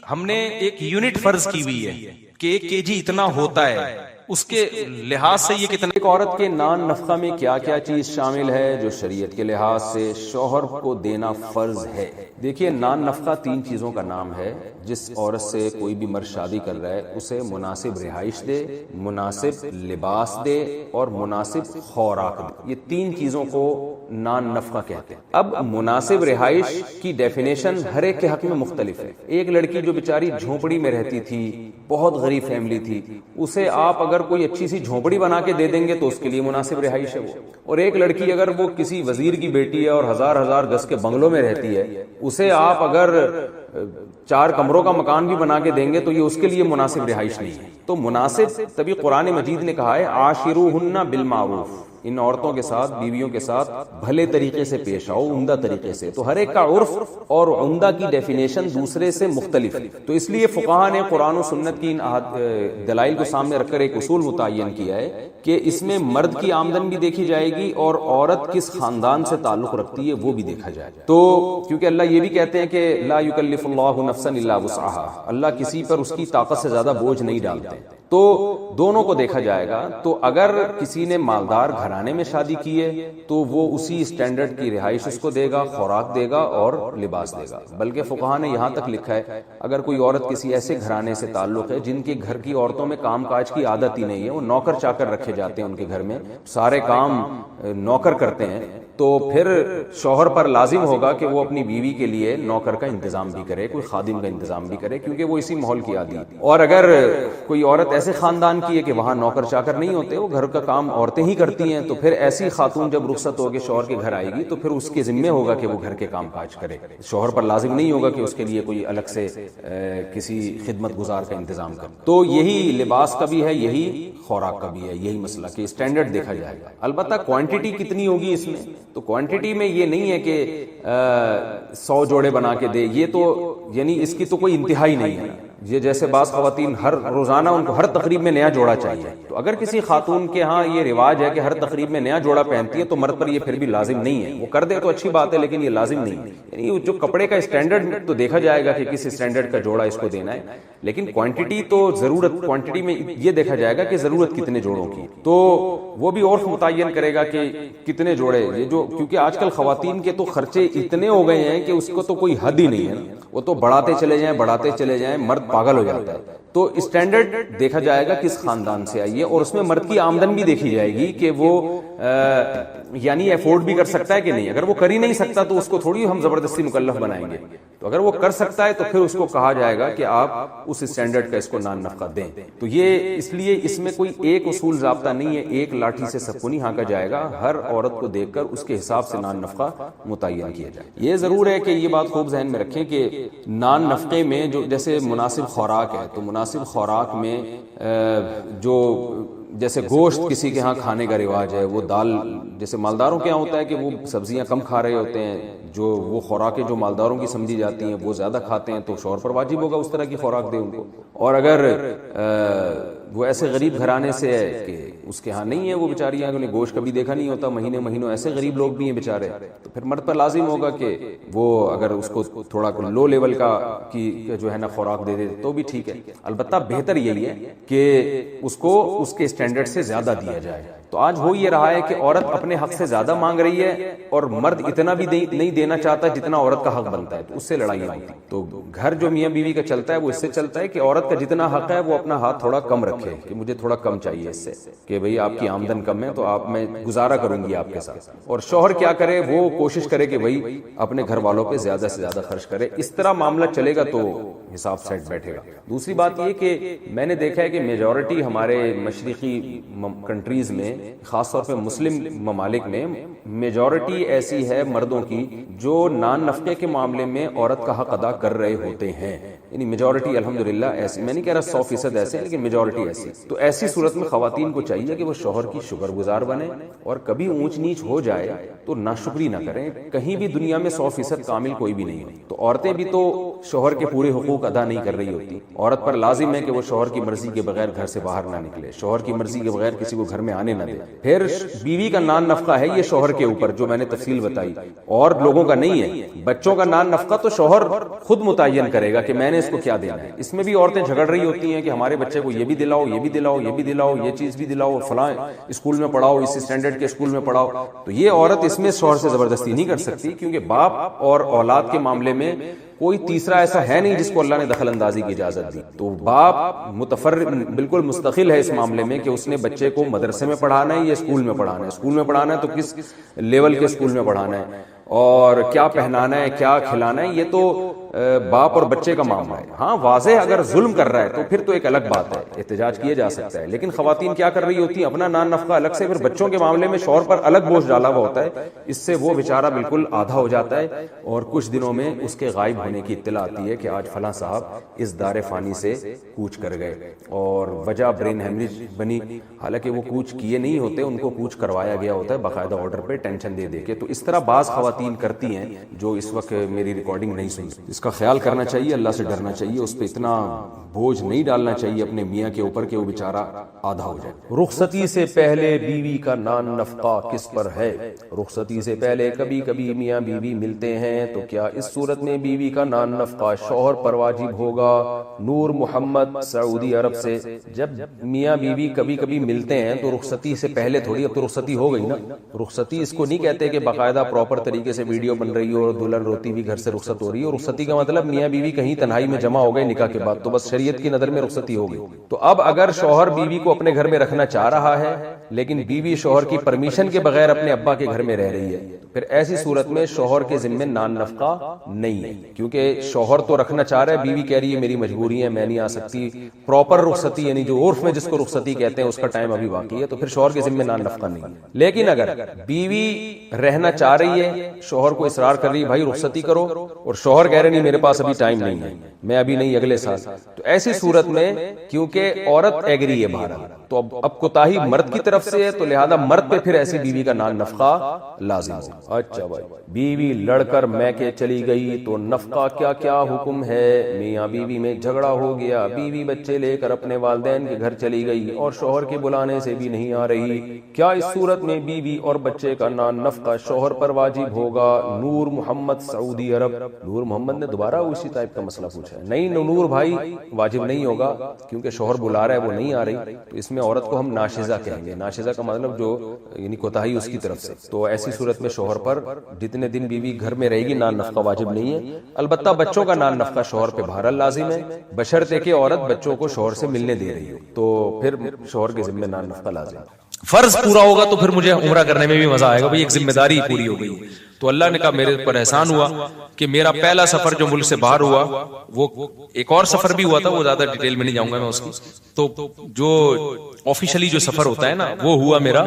हमने एक यूनिट फर्ज की हुई है कि 1 kg इतना होता है, उसके लिहाज से ये कितना। एक औरत के नान नफका में क्या क्या चीज शामिल है जो शरीयत के लिहाज से शौहर को देना फर्ज है? देखिए, नान नफका 3 चीजों का नाम है। जिस औरत से कोई भी मर्द शादी कर रहा है उसे मुनासिब रिहाइश दे, मुनासिब लिबास दे और मुनासिब खुराक दे। ये 3 चीजों को नान नफका कहते हैं। अब मुनासिब रिहाइश की डेफिनेशन हर एक के हक में मुख्तलिफ है। एक लड़की जो बेचारी झोपड़ी में रहती थी, बहुत गरीब फैमिली थी, उसे आप अगर कोई अच्छी सी झोपड़ी बना के दे देंगे तो उसके लिए मुनासिब रिहाइश है वो। और एक लड़की अगर वो किसी वजीर की बेटी है और हजार हजार गज के बंगलों में रहती है, उसे आप अगर 4 कमरों का मकान भी बना के देंगे तो ये उसके लिए मुनासिब रिहाइश नहीं है। तो मुनासिब, तभी कुरान मजीद ने कहा है आशिरूहुन्ना बिल मारूफ, इन औरतों के साथ, बीवियों के साथ भले तरीके से पेश आओ, उम्दा तरीके से। तो हर एक का उर्फ और उम्दा की डेफिनेशन दूसरे से मुख्तलिफ है। तो इसलिए फुकाहा ने कुरान और सुन्नत की इन दलाइल को सामने रखकर एक उसूल मुतय्यन किया है कि इसमें मर्द की आमदन भी देखी जाएगी और औरत किस खानदान से ताल्लुक रखती है वो भी देखा जाएगा। तो क्योंकि अल्लाह ये भी कहते हैं कि ला युकल्लिफुल्लाहु नफ्सन इल्ला वुसअहा, अल्लाह किसी पर उसकी ताकत से ज्यादा बोझ नहीं डालते, तो दोनों को देखा जाएगा। तो अगर किसी ने मालदार घराने में शादी की है तो वो उसी स्टैंडर्ड की रिहाइश उसको देगा, खुराक देगा और लिबास देगा। बल्कि फुकाहा ने यहाँ तक लिखा है अगर कोई औरत किसी ऐसे घराने से ताल्लुक है जिनके घर की औरतों में काम काज की आदत ही नहीं है, वो नौकर चाकर रखे जाते हैं उनके घर में, सारे काम नौकर करते हैं, तो फिर शौहर पर लाजिम होगा कि वो अपनी बीवी के लिए नौकर का इंतजाम भी करे, कोई खादिम का इंतजाम भी करे, क्योंकि वो इसी माहौल की आदी है। और अगर कोई औरत ऐसे खानदान की है कि वहां नौकर चाकर नहीं होते, वो घर का काम औरतें ही करती हैं, तो फिर ऐसी खातून जब रुखसत होकर शौहर के घर आएगी तो फिर उसके जिम्मे होगा कि वो घर के काम काज करे। शौहर पर लाजिम नहीं होगा कि उसके लिए कोई अलग से किसी खिदमत गुजार का इंतजाम करे। तो यही लिबास का भी है, यही खुराक का भी है, यही मसला कि स्टैंडर्ड देखा जाएगा। अलबत्ता क्वांटिटी कितनी होगी इसमें, तो क्वांटिटी में ये नहीं है कि 100 जोड़े बना के दे, ये तो यानी इसकी तो कोई इंतहाई नहीं है। ये जैसे बास खवातीन हर रोजाना उनको हर तकरीब में नया जोड़ा चाहिए, तो अगर किसी खातून के यहाँ ये रिवाज है कि हर तकरीब में नया जोड़ा पहनती है तो मर्द पर ये फिर भी लाजिम नहीं है। वो कर दे तो अच्छी बात है, लेकिन ये लाजिम नहीं है। यानी जो कपड़े का स्टैंडर्ड तो देखा जाएगा कि किस स्टैंडर्ड का जोड़ा इसको देना है, लेकिन क्वांटिटी तो जरूरत, क्वांटिटी में ये देखा जाएगा कि जरूरत कितने जोड़ों की, तो वो भी और मुतय्यन करेगा कि कितने जोड़े। ये जो, क्योंकि आजकल खवातीन के तो खर्चे इतने हो गए हैं कि उसको तो कोई हद ही नहीं है, वो तो बढ़ाते चले जाएं, बढ़ाते चले जाएं, मर्द पागल हो जाता है। तो स्टैंडर्ड देखा जाएगा किस खानदान से आई है, और उसमें मर्द की आमदन भी देखी जाएगी कि वो यानी अफोर्ड भी कर सकता है कि नहीं। अगर वो कर ही नहीं सकता तो उसको थोड़ी हम जबरदस्ती मुकल्लफ बनाएंगे। तो अगर वो कर सकता है तो फिर उसको कहा जाएगा कि आप उस स्टैंडर्ड का इसको नान नफका दें। तो ये इसलिए इसमें कोई एक उसूल जाब्ता नहीं है, एक लाठी से सबको नहीं हाँका जाएगा। हर औरत को देखकर उसके हिसाब से नान नफका मुतय्यन किया जाए। ये जरूर है कि ये बात खूब जहन में रखें कि नान नफके में जो जैसे मुनासिब खुराक है, तो मुनासिब खुराक में जो जैसे गोश्त किसी के यहाँ खाने का रिवाज है, वो दाल जैसे मालदारों के यहाँ होता है कि वो सब्जियां कम खा रहे होते हैं, जो वो खुराकें जो मालदारों की समझी जाती हैं वो ज्यादा खाते हैं, तो शौहर पर वाजिब होगा उस तरह की खुराक दे उनको। और अगर वो ऐसे गरीब घराने से है कि उसके यहाँ नहीं है, वो बेचारियां उन्हें गोश्त कभी देखा नहीं होता, महीने महीनों ऐसे गरीब लोग भी हैं बेचारे, तो फिर मर्द पर लाजिम होगा कि वो अगर उसको थोड़ा लो लेवल का की जो है ना खुराक दे दे तो भी ठीक है। अलबत्ता बेहतर यही है कि उसको उसके स्टैंडर्ड से ज्यादा दिया जाए। तो आज हो ये रहा है कि औरत अपने हक से ज्यादा मांग रही है और मर्द इतना भी नहीं देना चाहता जितना औरत का हक बनता है, तो उससे लड़ाई होती है। तो घर जो मियाँ बीवी का चलता है वो इससे चलता है कि औरत का जितना हक है वो अपना हाथ थोड़ा कम रखे कि मुझे थोड़ा कम चाहिए इससे, कि भाई आपकी आमदन कम है तो आप मैं गुजारा करूंगी आपके साथ। और शौहर क्या करे, वो कोशिश करे कि भाई अपने घर वालों पे ज्यादा से ज्यादा खर्च करे। इस तरह मामला चलेगा तो हिसाब सेट बैठेगा। दूसरी बात ये कि मैंने देखा है कि मेजॉरिटी हमारे मशरिकी कंट्रीज में, खासतौर पे मुस्लिम ममालिक में, मेजॉरिटी ऐसी है मर्दों की जो नान नफके के मामले में औरत का हक अदा कर रहे होते हैं। यानी मेजॉरिटी अल्हम्दुलिल्लाह ऐसी, मैं नहीं कह रहा 100% ऐसे, लेकिन मेजॉरिटी ऐसी। तो ऐसी सूरत में खवातीन को चाहिए कि वो शौहर की शुक्रगुजार बने और कभी ऊंच नीच हो जाए तो नाशुक्री ना करें। कहीं भी दुनिया में 100% कामिल कोई भी नहीं है, तो औरतें भी तो शौहर के पूरे हुकूक अदा नहीं कर रही होती। औरत पर लाजिम है कि वो शौहर की मर्जी के बगैर घर से बाहर ना निकले, शौहर की मर्जी के बगैर किसी को घर में आने ना दे। फिर बीवी का नान नफका है ये शौहर के ऊपर, जो मैंने तफसील बताई, और लोगों का नहीं है। बच्चों का नान नफका तो शौहर खुद मुतय्यन करेगा कि मैंने इसको क्या देना है। इसमें भी औरतें झगड़ रही होती हैं कि हमारे बच्चे को ये भी दिलाओ, ये भी दिलाओ, ये भी दिलाओ, ये चीज भी दिलाओ, फलां स्कूल में पढ़ाओ, इस स्टैंडर्ड के स्कूल में पढ़ाओ। तो ये औरत इसमें शौहर से जबरदस्ती नहीं कर सकती, क्योंकि बाप और औलाद के मामले में कोई तीसरा ऐसा है नहीं जिसको अल्लाह ने दखल अंदाजी की इजाजत दी। तो बाप बिल्कुल मुस्तकिल है इस मामले में कि उसने बच्चे को मदरसे में पढ़ाना है या स्कूल में पढ़ाना है। स्कूल में पढ़ाना है तो किस लेवल के स्कूल में पढ़ाना है और क्या पहनाना है, क्या खिलाना है, ये तो बाप और बच्चे का मामला है। हाँ, वाज़ेह अगर जुल्म कर रहा है तो फिर तो एक अलग बात है, एहतजाज किया जा सकता है। लेकिन खवातीन क्या कर रही होती हैं, अपना नान नफका अलग से, फिर बच्चों के मामले में शौहर पर अलग बोझ डाला हुआ होता है। इससे वो बेचारा बिल्कुल आधा हो जाता है और कुछ दिनों में उसके गायब होने की इत्तला आती है कि आज फलां साहब इस दारे फानी से कूच कर गए और वजह ब्रेन हेमरेज बनी। हालांकि वो कूच किए नहीं होते, उनको कूच करवाया गया होता है बाकायदा ऑर्डर पे, टेंशन दे के। तो इस तरह बाज खवातीन करती हैं जो इस वक्त मेरी रिकॉर्डिंग नहीं सुन। इसका ख्याल करना चाहिए, अल्लाह से डरना चाहिए, उस पर इतना बोझ नहीं डालना चाहिए अपने मियाँ के ऊपर कि वो बेचारा आधा हो जाए। रुखसती से पहले बीवी का नान नफका किस पर है? रुखसती से पहले कभी कभी मियाँ बीवी मिलते हैं तो क्या इस सूरत में बीवी का नान नफका शौहर पर वाजिब होगा? नूर मोहम्मद, सऊदी अरब से। जब मियाँ बीवी कभी कभी मिलते हैं तो रुखसती से पहले थोड़ी, अब तो रुखसती हो गई ना। रुखसती इसको नहीं कहते कि बाकायदा प्रॉपर तरीके से वीडियो बन रही हो और दुल्हन रोती भी घर से रुखसत हो रही है। रुखसती का मतलब मियाँ बीवी कहीं तन्हाई में जमा हो गए निकाह के बाद, तो बस शरीयत की नजर में रुखसती हो गई। तो अब अगर शौहर बीवी को अपने घर में रखना चाह रहा है लेकिन बीवी शौहर की परमिशन के बगैर अपने अब्बा के घर में रह रही है, फिर ऐसी सूरत में शौहर के जिम्मे नान नफका नहीं है, क्योंकि शौहर तो रखना चाह रहा है, बीवी कह रही है मेरी मजबूरी है, मैं नहीं आ सकती। प्रॉपर रुखसती यानी जो उर्फ में जिसको रुखसती कहते हैं उसका टाइम अभी बाकी है, तो फिर शौहर के जिम्मे नान नफका नहीं है। लेकिन अगर बीवी रहना चाह रही है, शौहर को इसरार कर रही है भाई रुखसती करो, और शौहर कह रहे नहीं मेरे पास अभी टाइम नहीं है, मैं अभी नहीं अगले साल, तो ऐसी सूरत में क्योंकि औरत एग्री है बहरहाल, तो अब कोताही मर्द की तरफ से है, तो लिहाजा मर्द पे फिर ऐसी बीवी का नान नफका लाजिम है। अच्छा भाई, बीवी लड़कर मैके चली गई तो नफका क्या क्या हुक्म है? मियाँ बीवी में झगड़ा हो गया, बीवी बच्चे लेकर अपने वालिदैन के घर चली गई और शौहर के बुलाने से भी नहीं आ रही, क्या इस सूरत में बीवी और बच्चे का नान नफका शौहर पर वाजिब होगा? नूर मोहम्मद, सऊदी अरब। नूर मोहम्मद ने दोबारा उसी टाइप का मसला पूछा है। नहीं नूर भाई, वाजिब नहीं होगा क्योंकि शौहर बुला रहा है, वो नहीं आ रही, तो इसमें औरत को हम नाशिजा कहेंगे। नाशिजा का मतलब जो यानी कोताही उसकी तरफ से। तो ऐसी सूरत में शौहर पर जितने दिन बीवी घर में रहेगी नान नफका वाजिब नहीं है। अलबत्ता बच्चों का नान नफका शौहर पे बहरहाल लाजिम है, बशर्ते कि औरत बच्चों को शौहर से मिलने दे रही हो, तो फिर शौहर के जिम्मे नान नफका लाजिम है। फर्ज पूरा होगा तो फिर मुझे उम्रा करने में भी मजा आएगा, भाई एक जिम्मेदारी पूरी हो गई। तो अल्लाह ने कहा मेरे पर एहसान हुआ कि मेरा पहला सफर जो मुल्क से बाहर हुआ, वो एक और सफर भी हुआ था, वो ज्यादा डिटेल में नहीं जाऊंगा मैं उसकी। तो जो ऑफिशियली जो सफर होता है ना वो हुआ मेरा,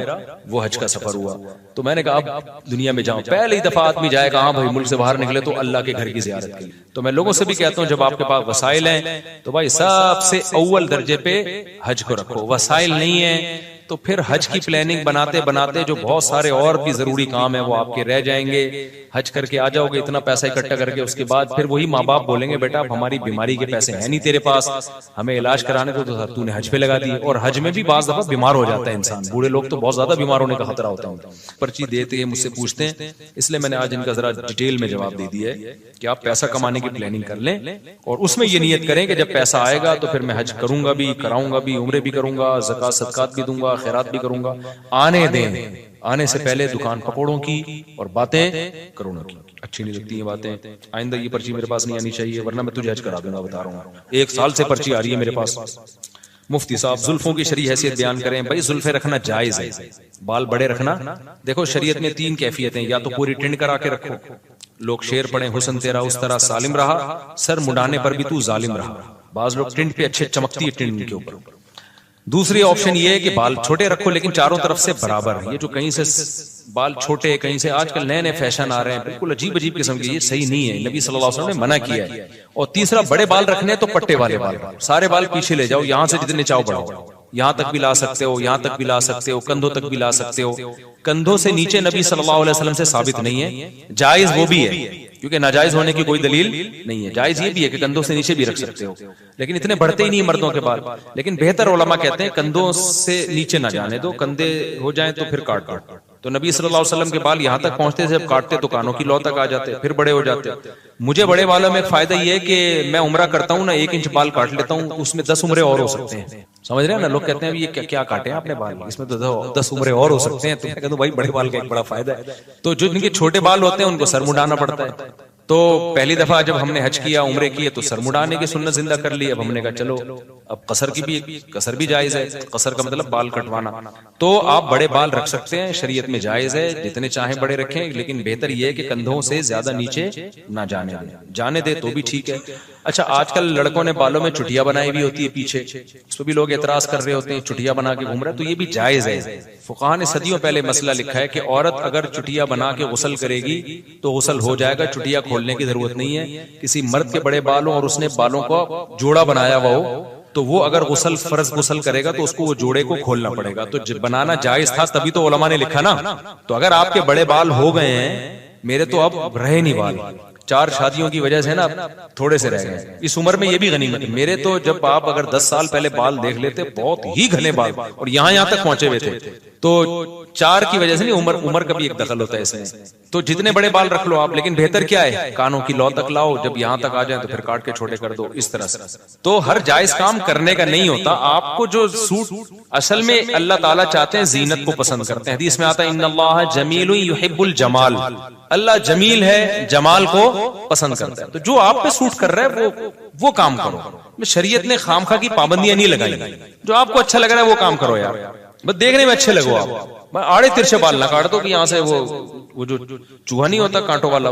वो हज का सफर हुआ। तो मैंने कहा अब दुनिया में जाऊं, पहली दफा आदमी जाएगा, हाँ भाई मुल्क से बाहर निकले तो अल्लाह के घर की जियारत के लिए। तो मैं लोगों से भी कहता हूं जब आपके पास वसाइल हैं तो भाई सबसे अव्वल दर्जे पे हज को रखो। वसाइल नहीं है तो फिर हज की प्लानिंग बनाते बनाते जो बहुत सारे और भी जरूरी काम है वो आपके रह जाएंगे। हज करके आ जाओगे इतना पैसा इकट्ठा करके, उसके बाद फिर वही माँ बाप बोलेंगे बेटा अब हमारी बीमारी के पैसे हैं नहीं तेरे पास, हमें इलाज कराने को तो तूने हज पे लगा दी। और हज में भी बाज दफा बीमार हो जाता है इंसान, बूढ़े लोग तो बहुत ज्यादा बीमार होने का खतरा होता है। पर्ची देते हैं मुझसे पूछते हैं, इसलिए मैंने आज इनका जरा डिटेल में जवाब दे दिया है कि आप पैसा कमाने की प्लानिंग कर लें और उसमें ये नियत करें कि जब पैसा आएगा तो फिर मैं हज करूंगा भी, कराऊंगा भी, उम्रे भी करूंगा, ज़कात सदकात भी दूंगा, खैरात भी करूंगा। आने दें, आने से पहले दुकान पकौड़ों की और बातें करोड़ों की। अच्छी नहीं लगती है बातें, आइंदा ये पर्ची मेरे पास नहीं आनी चाहिए वरना मैं तुझे हज करा दूंगा, बता रहा हूँ। 1 साल से पर्ची आ रही है मेरे पास। मुफ्ती साहब जुल्फों की शरई हैसियत बयान करें। भाई जुल्फे रखना जायज है, बाल बड़े रखना। देखो शरीयत में 3 कैफियतें, या तो पूरी टिंड करा के रखो, लोग शेर पढ़े हुस्न तेरा उस तरह सालिम रहा, सर मुड़ाने पर भी तू जालिम रहा। बाज लोग टिंड पे अच्छे चमकती है टिंड के ऊपर। दूसरी ऑप्शन ये है कि बाल छोटे रखो लेकिन चारों तरफ से बराबर। ये जो कहीं से बाल छोटे, कहीं से आजकल नए नए फैशन आ रहे हैं बिल्कुल अजीब अजीब किस्म के, ये सही नहीं है, नबी सल्लल्लाहु अलैहि वसल्लम ने मना किया है। और तीसरा, बड़े बाल रखने तो पट्टे वाले बाल, सारे बाल पीछे ले जाओ, यहां से जितने चाहो बढ़ाओ, यहां तक भी ला सकते हो, यहां तक भी ला सकते हो, कंधों तक भी ला सकते हो। कंधों से नीचे नबी सल्लल्लाहु अलैहि वसल्लम से साबित नहीं है, जायज वो भी है क्योंकि नाजायज होने की कोई दलील नहीं है। जायज ये भी है कि कंधों से नीचे भी रख सकते हो, लेकिन इतने बढ़ते ही नहीं मर्दों के बाल। लेकिन बेहतर उलमा कहते हैं कंधों से नीचे ना जाने दो, कंधे हो जाएं तो फिर काट दो। तो नबी सल्लल्लाहु अलैहि वसल्लम के बाल यहां तक पहुंचते थे, जब काटते तो कानों की लौ तक आ जाते, फिर बड़े हो जाते। मुझे बड़े बालों में एक फायदा ये है कि मैं उम्रा करता हूँ ना, 1 इंच बाल काट लेता हूँ, उसमें 10 उम्रे और हो सकते हैं। समझ रहे हैं ना, लोग कहते हैं ये क्या काटे हैं आपने बाल, इसमें तो 10 उम्रे और हो सकते हैं। तो मैं कहता हूँ भाई बड़े बाल का एक बड़ा फायदा है। तो जो जिनके छोटे बाल होते हैं उनको सर मुड़ाना पड़ता है, तो पहली दफा जब हमने हज किया, उम्रे किए, तो सर मुड़ाने की सुन्नत जिंदा कर ली। अब हमने कहा चलो अब कसर भी जायज है। कसर का मतलब बाल कटवाना। तो आप बड़े बाल रख सकते हैं, शरीयत में जायज है, जितने चाहे बड़े रखें, लेकिन बेहतर यह है कि कंधों से ज्यादा नीचे ना जाने दे तो भी ठीक है। अच्छा, आजकल लड़कों ने बालों में चुटिया बनाई भी होती है पीछे, उस पर भी लोग एतराज कर रहे होते हैं, चुटिया बना के घूम रहा है, तो ये भी जायज है। फुकाहा ने सदियों पहले मसला लिखा है कि औरत अगर चुटिया बना के गुसल करेगी तो गुसल हो जाएगा, चुटिया खोलने की जरूरत नहीं है। किसी मर्द के बड़े बाल हो और उसने बालों का जोड़ा बनाया हुआ हो, तो वो अगर फर्ज गुसल करेगा तो उसको वो जोड़े को खोलना पड़ेगा। तो बनाना जायज था, तभी तो उलमा ने लिखा ना। तो अगर आपके बड़े बाल हो गए हैं, मेरे तो अब रहे नहीं बाल, 4 शादियों की वजह से ना थोड़े से रह गए। इस उम्र में ये भी गनीमत है। मेरे तो जब आप अगर 10 साल पहले बाल देख लेते, बहुत ही घने बाल और यहां तक पहुंचे हुए थे। तो 4 की वजह से नहीं, उम्र का भी एक दखल होता है इसमें। तो जितने बड़े बाल रख लो आप, लेकिन बेहतर क्या है, कानों की लौ तक लाओ, जब यहां तक आ जाए तो फिर काट के छोटे कर दो, इस तरह से। तो हर जायज काम करने का नहीं होता। आपको जो सूट, असल में अल्लाह ताला चाहते हैं, जीनत को पसंद करते हैं। हदीस में आता है इन्नल्लाह जमीलुन युहिब्बुल जमाल, अल्लाह जमील है, जमाल को पसंद करता है। तो जो आप पे सूट कर रहा है वो काम करो। शरीयत ने खामखा की पाबंदियां नहीं लगाई। जो आपको अच्छा लग रहा है वो काम करो यार, बस देखने में अच्छे लगो आप। आड़े तिरछे बाल ना काट दो कि यहाँ से वो जो चूहा नहीं होता कांटों वाला,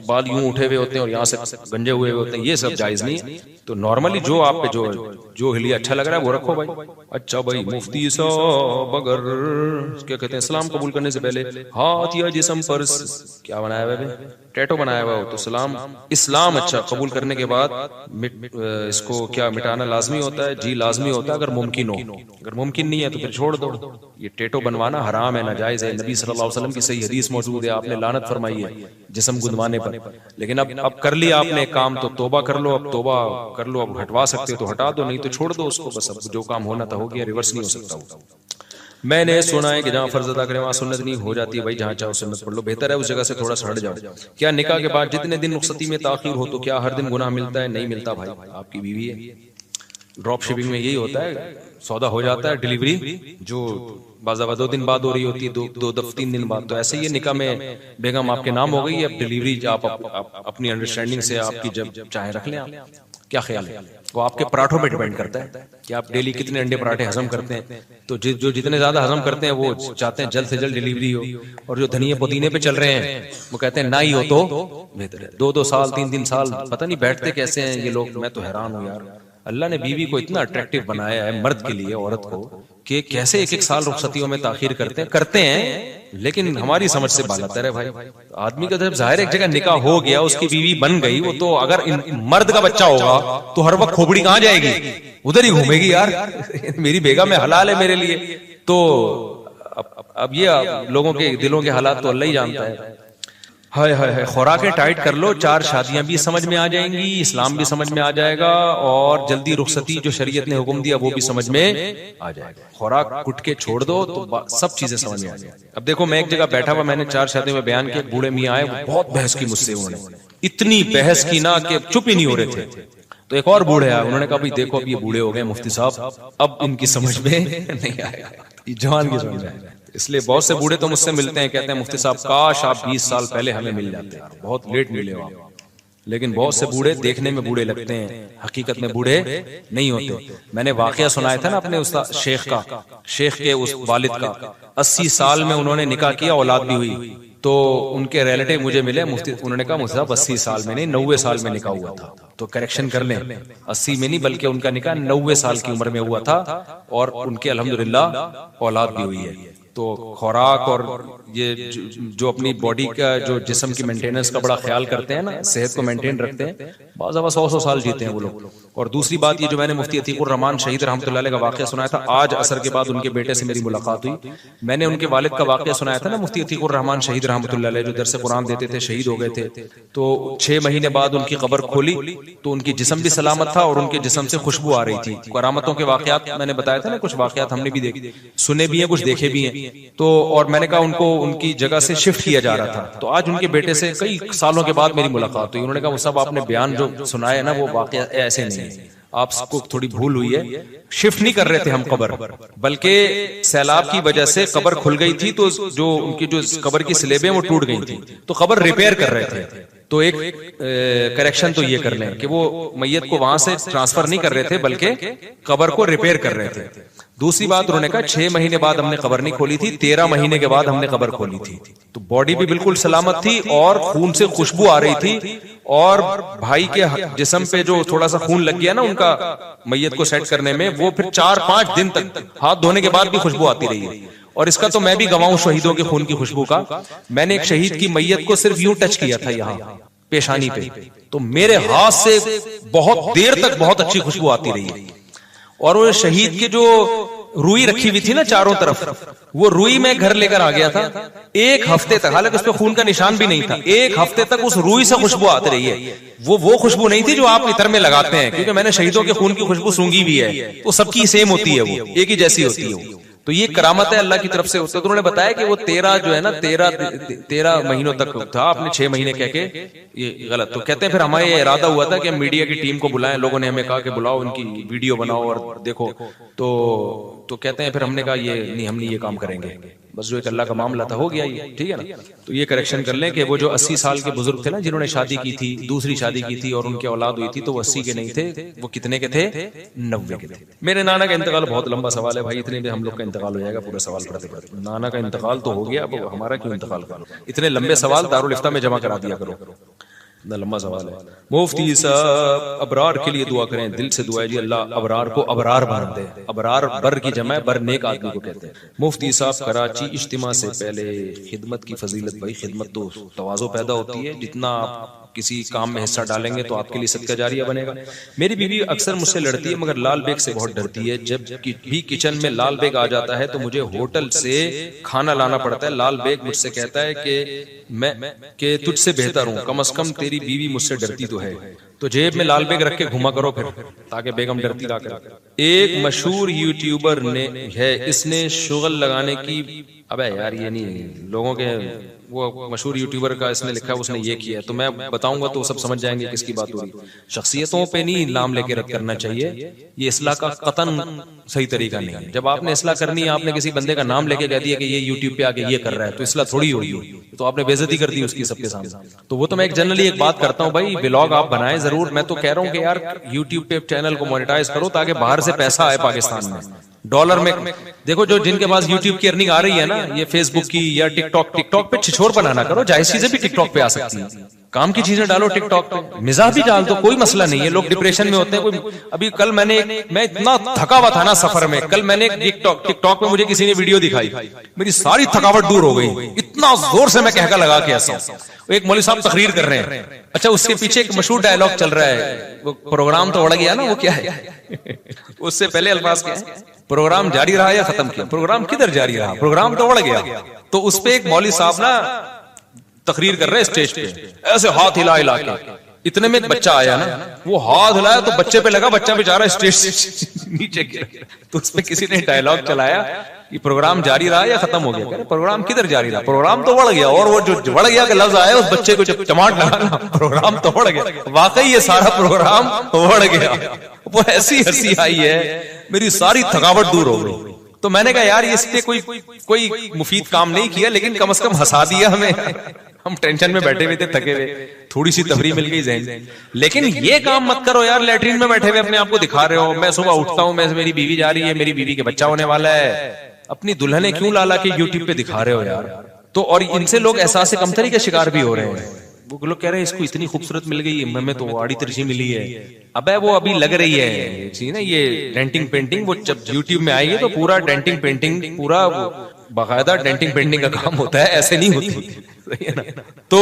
बाल यूं उठे हुए होते हैं और यहाँ से गंजे हुए होते हैं, ये सब जायज नहीं है। तो नॉर्मली जो आप पे जो हिलिया अच्छा लग रहा है वो रखो भाई। अच्छा भाई, मुफ्ती साहब अगर क्या कहते हैं, इस्लाम कबूल करने से पहले हाथ या जिस्म पर क्या बनाया हुआ है, टैटो बनाया हुआ हो, तो इस्लाम अच्छा कबूल करने के बाद इसको क्या मिटाना लाजमी होता है? जी लाजमी होता है, अगर मुमकिन हो। अगर मुमकिन नहीं है तो फिर छोड़ दो। ये टैटो बनवाना हराम है, नाजायज है। नबी सल्लल्लाहु अलैहि वसल्लम की सही हदीस मौजूद है, आपने लानत फरमाई है जिस्म गुंदवाने पर। लेकिन अब कर लिया आपने काम, तो तौबा कर लो। अब तौबा कर लो, अब हटवा सकते हो तो हटा दो, नहीं तो छोड़ दो उसको। बस अब जो काम होना था हो गया, रिवर्स नहीं हो सकता। मैंने सुना है कि जहाँ फर्ज अदा करें वहां सुन्नत नहीं हो जाती है। भाई जहाँ चाहो सुन्नत पढ़ लो, बेहतर है उस जगह से थोड़ा सा हट जाओ। क्या निकाह के बाद जितने दिन रुखसती में ताखीर हो तो क्या हर दिन गुनाह मिलता है? नहीं मिलता भाई, आपकी बीवी है। ड्रॉप शिपिंग में यही होता है, सौदा हो जाता है, डिलीवरी जो बाज़ाबा 2 दिन बाद हो रही होती है, 3 दिन बाद। तो ऐसे ही निकाह में बेगम आपके नाम हो गई है, अब डिलीवरी आप अपनी अंडरस्टैंडिंग से आपकी जब चाहे रख लें आप। क्या ख्याल है? वो आपके पराठों पे डिपेंड करता है कि आप डेली कितने अंडे पराठे हजम करते हैं। तो जो जितने ज्यादा हजम करते हैं वो चाहते हैं जल्द से जल्द डिलीवरी हो, और जो धनिया पुदीने पे चल रहे हैं वो कहते हैं ना ही हो तो बेहतर है। 2-2 साल 3-3 साल पता नहीं बैठते कैसे हैं ये लोग। मैं तो हैरान हूँ यार, अल्लाह ने बीवी को इतना अट्रैक्टिव बनाया है, मर्द के लिए औरत को, कि कैसे 1-1 साल रुखसतियों में ताखीर करते हैं, लेकिन हमारी समझ से बालतर है भाई। आदमी का जब जाहिर एक जगह निकाह हो गया, उसकी बीवी बन गई, वो तो अगर मर्द का बच्चा होगा तो हर वक्त खोपड़ी कहां जाएगी? उधर ही घूमेगी यार। मेरी बेगम में हलाल है मेरे लिए। तो अब ये लोगों के दिलों के हालात तो अल्लाह ही जानता है। हाय हाय हाय, खुराकें टाइट कर लो, 4 शादियां भी समझ में आ जाएंगी, इस्लाम भी समझ में आ जाएगा, और जल्दी रुखसती जो शरीयत ने हुक्म दिया वो भी समझ में आ जाएगा। खुराक कुट के छोड़ दो तो सब चीजें समझ में आ जाएगी। अब देखो, मैं एक जगह बैठा हुआ, मैंने 4 शादियों में बयान किया, बूढ़े मियां आए, बहुत बहस की मुझसे, उन्होंने इतनी बहस की ना कि चुप ही नहीं हो रहे थे। तो एक और बूढ़े आए, उन्होंने कहा भाई देखो अब ये बूढ़े हो गए मुफ्ती साहब, अब इनकी समझ में नहीं आएगा, जवान की समझ में आएगा। इसलिए बहुत से बूढ़े तो मुझसे मिलते हैं, कहते हैं मुफ्ती साहब काश आप 20 साल पहले हमें मिल जाते, बहुत लेट मिले हो आप। लेकिन बहुत से बूढ़े देखने में बूढ़े लगते हैं, हकीकत में बूढ़े नहीं होते। मैंने वाकया सुनाया था ना अपने उस्ताद शेख के उस वालिद का, 80 साल में उन्होंने निकाह किया, औलाद भी हुई। तो उनके रिलेटिव मुझे मिले, मुफ्ती, उन्होंने कहा मुफ्ती साहब 80 साल में नहीं 90 साल में निकाह हुआ था। तो करेक्शन कर लें, 80 में नहीं बल्कि उनका निकाह 90 साल की उम्र में हुआ था, और उनके अल्हम्दुलिल्लाह औलाद भी हुई है। तो खुराक और ये जो अपनी बॉडी का जो जिस्म की मेंटेनेंस का बड़ा ख्याल करते हैं ना, सेहत को मेंटेन रखते हैं, बाज़ 100 साल जीते हैं वो लोग। और दूसरी बात ये, जो मैंने मुफ्ती अतीकुर रहमान शहीद रहमतुल्लाह अलैह का वाकया सुनाया था, आज असर के बाद उनके बेटे से मेरी मुलाकात हुई। मैंने उनके वालिद का वाकया सुनाया था ना, मुफ्ती अतीकुर रहमान शहीद रहमतुल्लाह अलैह, जो दरस कुरान देते थे, शहीद हो गए थे। तो 6 महीने बाद उनकी कब्र खोली तो उनकी जिस्म भी सलामत था और उनके जिस्म से खुशबू आ रही थी। करामतों के वाकयात मैंने बताया था ना, कुछ वाकयात हमने भी देखे, सुने भी हैं, कुछ देखे भी हैं। तो और मैंने कहा उनको उनकी जगह से शिफ्ट किया जा रहा था। तो आज उनके बेटे से कई सालों के बाद मेरी मुलाकात हुई। उन्होंने कहा वो सब आपने बयान जो सुनाया ना वो वाकया ऐसे नहीं है, आपको थोड़ी भूल हुई है। शिफ्ट नहीं कर रहे थे हम कब्र, बल्कि सैलाब की वजह से कब्र खुल गई थी, तो जो उनकी जो कब्र की स्लेबें वो टूट गई थी, तो कब्र रिपेयर कर रहे थे। तो एक करेक्शन तो ये कर लें कि वो मैयत को वहां से ट्रांसफर नहीं कर रहे थे बल्कि कब्र को रिपेयर कर रहे थे। दूसरी बात उन्होंने कहा 6 महीने बाद हमने कब्र नहीं खोली थी, 13 महीने के बाद हमने कब्र खोली थी। तो बॉडी भी बिल्कुल सलामत थी और खून से खुशबू आ रही थी, और भाई के जिस्म पे जो थोड़ा सा खून लग गया ना उनका मैयत को सेट करने में, वो फिर 4-5 दिन तक हाथ धोने के बाद भी खुशबू आती रही है। और इसका तो मैं भी गवाह हूं शहीदों के खून की खुशबू का। मैंने एक शहीद की मैयत को सिर्फ यूं टच किया था यहाँ पेशानी पे, तो मेरे हाथ से बहुत देर तक बहुत अच्छी खुशबू आती रही है। और वो शहीद के जो रुई रखी हुई थी ना चारों तरफ, वो रुई में घर लेकर आ गया था 1 हफ्ते तक, हालांकि उस पर खून का निशान भी नहीं था। 1 हफ्ते तक उस रुई से खुशबू आती रही है। वो खुशबू नहीं थी जो आप इतर में लगाते हैं, क्योंकि मैंने शहीदों के खून की खुशबू सूंघी भी है, तो सबकी सेम होती है, वो एक ही जैसी होती है। तो ये करामत है अल्लाह की तरफ से। तो उन्होंने बताया कि वो 13 जो है ना 13 महीनों तक था, आपने 6 महीने कह के ये गलत। तो कहते हैं फिर हमारा ये इरादा हुआ था कि हम मीडिया की टीम को बुलाएं, लोगों ने हमें कहा कि बुलाओ, उनकी वीडियो बनाओ और देखो। तो कहते हैं फिर हमने कहा ये नहीं, हम नहीं ये काम करेंगे, बस जो एक अल्लाह का मामला था हो गया ये, ठीक है ना। तो ये करेक्शन कर लें कि वो जो 80 साल के बुजुर्ग थे ना जिन्होंने शादी की थी, दूसरी शादी की थी और उनकी औलाद हुई थी, तो वो 80 के नहीं थे, वो कितने के थे? 90 के थे। मेरे नाना का इंतकाल बहुत लंबा सवाल है भाई, इतने में हम लोग का इंतकाल हो जाएगा पूरा सवाल पढ़ते पढ़ते। नाना का इंतकाल तो हो गया, अब हमारा क्यों इंतकाल करो? इतने लंबे सवाल दारुल इफ्ता में जमा करा दिया करो, इतना लंबा सवाल है। मुफ्ती साहब अबरार के लिए दुआ करें, दिल से दुआ है जी, अल्लाह अबरार को अबरार बना दे। अबरार बर की जमा बर नेक आदमी को कहते हैं। मुफ्ती साहब कराची इज्तिमा से पहले खिदमत की फजीलत, भाई खिदमत तो तवाज़ो पैदा होती है, जितना आप किसी काम में हिस्सा डालेंगे तो आपके लिए सदका जारिया बनेगा। मेरी बीवी अक्सर मुझसे लड़ती है मगर लाल बेग से बहुत डरती है। जब भी किचन में लाल बेग आ जाता है तो मुझे होटल से खाना लाना पड़ता है। लाल बेग मुझसे कहता है कि मैं तुझसे बेहतर हूं, कम से कम तेरी बीवी मुझसे डरती तो है। तो जेब में लाल बेग रख के घुमा करो फिर, ताकि बेगम डरती ना करे। एक मशहूर यूट्यूबर ने है, इसने शुगल लगाने की, अबे यार ये नहीं, लोगों के वो मशहूर यूट्यूबर का इसने लिखा है, उसने ये किया, तो मैं बताऊंगा तो सब समझ जाएंगे किसकी बात हो रही। शख्सियतों पे नहीं नाम लेके रद्द करना चाहिए, ये इस्लाह का कतन सही तरीका नहीं है। जब आपने इस्लाह करनी है, आपने किसी बंदे का नाम लेके कह दिया कि ये यूट्यूब पे आके ये कर रहा है, तो इस्लाह थोड़ी होगी, तो आपने बेइज्जती कर दी उसकी सबके सामने। तो वो तो मैं एक जनरली एक बात करता हूँ भाई, ब्लॉग आप बनाएं जरूर। मैं तो कह रहा हूँ कि यार यूट्यूब पे चैनल को मोनेटाइज करो ताकि बाहर से पैसा आए पाकिस्तान में, डॉलर में। देखो जो जिनके पास यूट्यूब की अर्निंग आ रही है ना, ये फेसबुक की या टिकटॉक पे छिछोर बनाना करो, जायज चीजें भी टिकटॉक पे आ सकती हैं, काम की चीजें डालो टिकटॉक पे, मिजाज भी डाल दो, कोई मसला नहीं है। लोग डिप्रेशन में होते हैं। कोई अभी कल मैं इतना थका हुआ था ना सफर में, कल मैंने टिकटॉक पे मुझे किसी ने वीडियो दिखाई, मेरी सारी थकावट दूर हो गई, इतना जोर से मैं कहका लगा के ऐसा। एक मौलवी साहब तकरीर कर रहे हैं, अच्छा उसके पीछे एक मशहूर डायलॉग चल रहा है, वो प्रोग्राम तो उड़ गया ना, वो क्या है उससे पहले अल्फाज क्या है, प्रोग्राम जारी रहा या खत्म किया? प्रोग्राम किधर जारी रहा, प्रोग्राम तो उड़ गया। तो उस पे एक मौलवी साहब ना तकरीर कर रहे हैं स्टेज पे, ऐसे हाथ हिला हिला के, इतने में एक बच्चा आया ना, वो हाथ हिलाया तो बच्चे पे लगा, बच्चा बेचारा स्टेज से नीचे गिरा। तो उस पे किसी ने डायलॉग चलाया कि प्रोग्राम जारी रहा या खत्म हो गया? प्रोग्राम किधर जारी रहा, प्रोग्राम तो बढ़ गया। और वो जो बढ़ गया का लफ्ज आया, उस बच्चे को जब चमाट लगा ना, प्रोग्राम तो बढ़ गया, वाकई ये सारा प्रोग्राम बढ़ गया। वो ऐसी हंसी आई है, मेरी सारी थकावट दूर हो गई। तो मैंने कहा यार इससे कोई मुफीद काम नहीं किया, लेकिन कम से कम हंसा दिया हमें। हम टेंशन में बैठे हुए थे, थके हुए, थोड़ी सी तफरीह मिल गई ज़हन। लेकिन ये काम मत करो यार, लैट्रीन में बैठे हुए अपने आप को दिखा रहे हो, मैं सुबह उठता हूं, मैं मेरी बीवी जा रही है, मेरी बीवी के बच्चा होने वाला है, अपनी दुल्हने क्यों लाला के यूट्यूब पे दिखा रहे हो यार? तो और इनसे लोग एहसास कमतरी के शिकार भी हो रहे हैं। वो लोग कह रहे हैं इसको इतनी खूबसूरत मिल गई, हमें तो आड़ी तिरछी मिली है। अबे वो अभी लग रही है ना ये डेंटिंग पेंटिंग, वो जब यूट्यूब में आएगी तो पूरा डेंटिंग पेंटिंग, पूरा बाकायदा डेंटिंग पेंटिंग का काम होता है, ऐसे नहीं होती, सही है ना? तो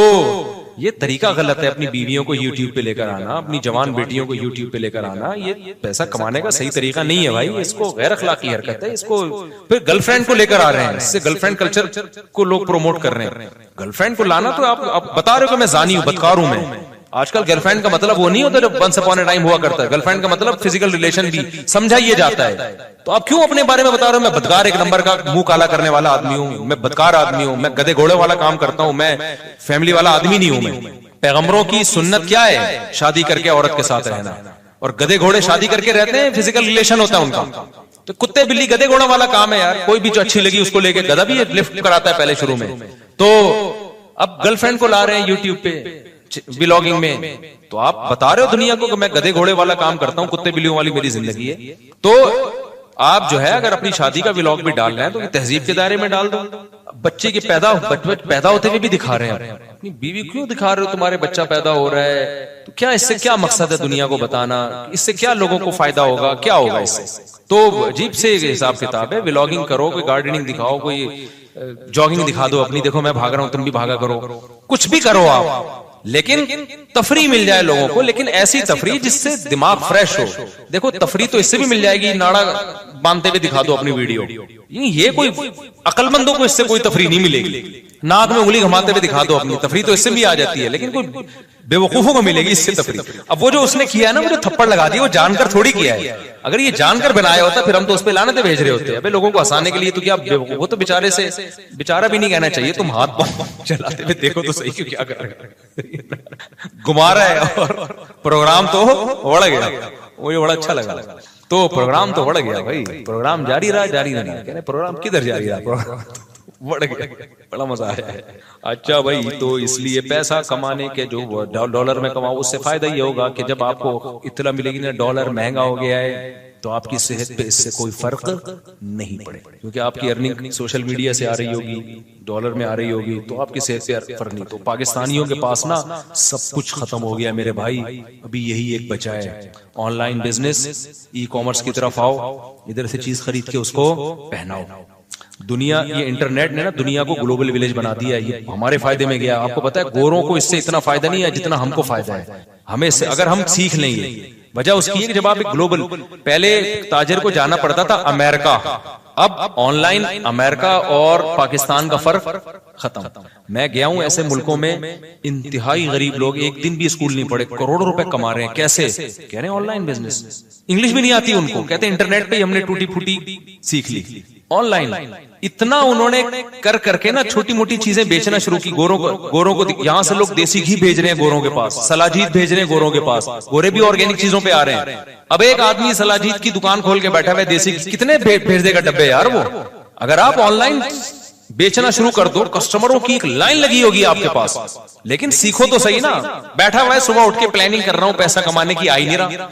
ये तरीका गलत है, अपनी बीवियों को यूट्यूब पे लेकर आना, अपनी जवान बेटियों को यूट्यूब पे लेकर आना, ये पैसा कमाने का सही तरीका नहीं है भाई। इसको गैर अखलाकी हरकत है। इसको फिर गर्लफ्रेंड को लेकर आ रहे हैं, इससे गर्लफ्रेंड कल्चर को लोग प्रमोट कर रहे हैं। गर्लफ्रेंड को लाना, तो आप बता रहे हो कि मैं जानी हूं, बदकार हूं मैं। आजकल गर्लफ्रेंड का मतलब वो नहीं होता जो वंस अपॉन अ टाइम हुआ करता है। गर्लफ्रेंड का मतलब फिजिकल रिलेशन भी समझा ये जाता है। तो आप क्यों अपने बारे में बता रहे हो मैं बदकार एक नंबर का मुंह काला करने वाला आदमी हूं, मैं बदकार आदमी हूं, मैं गधे घोड़े वाला काम करता हूं, मैं फैमिली वाला आदमी नहीं हूं। मैं पैगंबरों की सुन्नत क्या है? शादी करके औरत के साथ रहना। और गधे घोड़े शादी करके रहते हैं, फिजिकल रिलेशन होता है उनका। तो कुत्ते बिल्ली गधे घोड़ा वाला काम है यार। कोई भी जो अच्छी लगी उसको लेके, गधा भी लिफ्ट कराता है पहले शुरू में। तो अब गर्लफ्रेंड को ला रहे हैं यूट्यूब पे, व्लॉगिंग में, तो आप बता रहे हो दुनिया को कि मैं गधे घोड़े वाला काम करता हूं, कुत्ते बिल्लियों वाली मेरी जिंदगी है। तो आप जो है अगर अपनी शादी का व्लॉग भी डाल रहे हैं तो तहजीब के दायरे में डाल दो। बच्चे के पैदा होते हुए भी दिखा रहे हैं, अपनी बीवी क्यों दिखा रहे हो, तुम्हारे बच्चा पैदा हो रहा है, तो क्या इससे क्या मकसद है दुनिया को बताना, इससे क्या लोगों को फायदा होगा, क्या होगा इससे? तो अजीब से हिसाब किताब है। व्लॉगिंग करो, कोई गार्डनिंग दिखाओ, कोई जॉगिंग दिखा दो अपनी, देखो मैं भाग रहा हूं तुम भी भागा करो, कुछ भी करो आप, लेकिन तफरी मिल जाए लोगों को, लेकिन ऐसी तफरी जिससे दिमाग फ्रेश हो। देखो तफरी तो इससे भी मिल जाएगी, नाड़ा बांधते हुए दिखा दो अपनी वीडियो, ये कोई अक्लमंदों को इससे कोई तफरी नहीं मिलेगी। नाक में उंगली घुमाते हुए दिखा दो अपनी, तफरी तो इससे भी आ जाती है, लेकिन कोई बेवकूफों को मिलेगी इससे तफरी। अब वो जो उसने किया है ना, वो जो थप्पड़ लगा दिया, वो जानकर थोड़ी किया है। अगर ये जानकर बनाया होता फिर हम तो उस पे लानतें भेज रहे होते। अबे लोगों को हंसाने के लिए तो क्या, वो तो बेचारा भी नहीं कहना चाहिए, तुम हाथ पांव चलाते हुए देखो तो सही, क्यों क्या कर रहे हैं, घुमा रहा है और प्रोग्राम तो बढ़ गया। मुझे बड़ा अच्छा लगा, तो प्रोग्राम तो बढ़ गया भाई, प्रोग्राम जारी रहा, जारी नहीं रहा, कह रहे प्रोग्राम किधर जारी रहा, प्रोग्राम बढ़ गया, बड़ा मजा आया है। अच्छा भाई, तो इसलिए पैसा कमाने के जो डॉलर में कमाओ, उससे फायदा ये होगा कि जब आपको इतना मिलेगी ना डॉलर महंगा हो गया है, तो आपकी सेहत पे इससे कोई फर्क नहीं पड़ेगा, क्योंकि आपकी अर्निंग सोशल मीडिया से आ रही होगी, डॉलर में आ रही होगी, तो आपकी सेहत पे फर्क नहीं। तो पाकिस्तानियों के पास ना सब कुछ खत्म हो गया मेरे भाई, अभी यही एक बचा है, ऑनलाइन बिजनेस, ई कॉमर्स की तरफ आओ, इधर से चीज खरीद के उसको पहनाओ। दुनिया, ये इंटरनेट ने ना दुनिया को ग्लोबल विलेज बना दिया, ये हमारे फायदे में गया। आपको पता है गोरों को इससे इतना फायदा नहीं है जितना हमको फायदा है। हमें से अगर हम सीख लेंगे, वजह उसकी है कि जब आप एक ग्लोबल, पहले ताजिर को जाना पड़ता था अमेरिका, अब ऑनलाइन अमेरिका और पाकिस्तान का फर्क खत्म। मैं गया हूं ऐसे मुल्कों में, इंतहाई गरीब लोग एक दिन भी स्कूल नहीं पढ़े, करोड़ों रुपए कमा रहे हैं। कैसे? कह रहे हैं ऑनलाइन बिजनेस, इंग्लिश भी नहीं आती उनको, कहते हैं इंटरनेट पे हमने टूटी फूटी सीख ली। ऑनलाइन इतना उन्होंने कर करके ना छोटी मोटी चीजें बेचना शुरू की। गोरों को यहां से लोग देसी घी भेज रहे हैं गोरों के पास, सलाजीत भेज रहे हैं गोरों के पास, गोरे भी ऑर्गेनिक चीजों पे आ रहे हैं। अब एक आदमी सलाजीत की दुकान खोल के बैठा हुआ है, देसी कितने भेज देगा डब्बे यार वो। अगर आप ऑनलाइन बेचना शुरू कर दो, कस्टमरों की एक लाइन लगी होगी आपके पास। लेकिन सीखो तो सही ना, बैठा हुआ है सुबह उठ के प्लानिंग कर रहा हूं पैसा कमाने की, आ ही नहीं रहा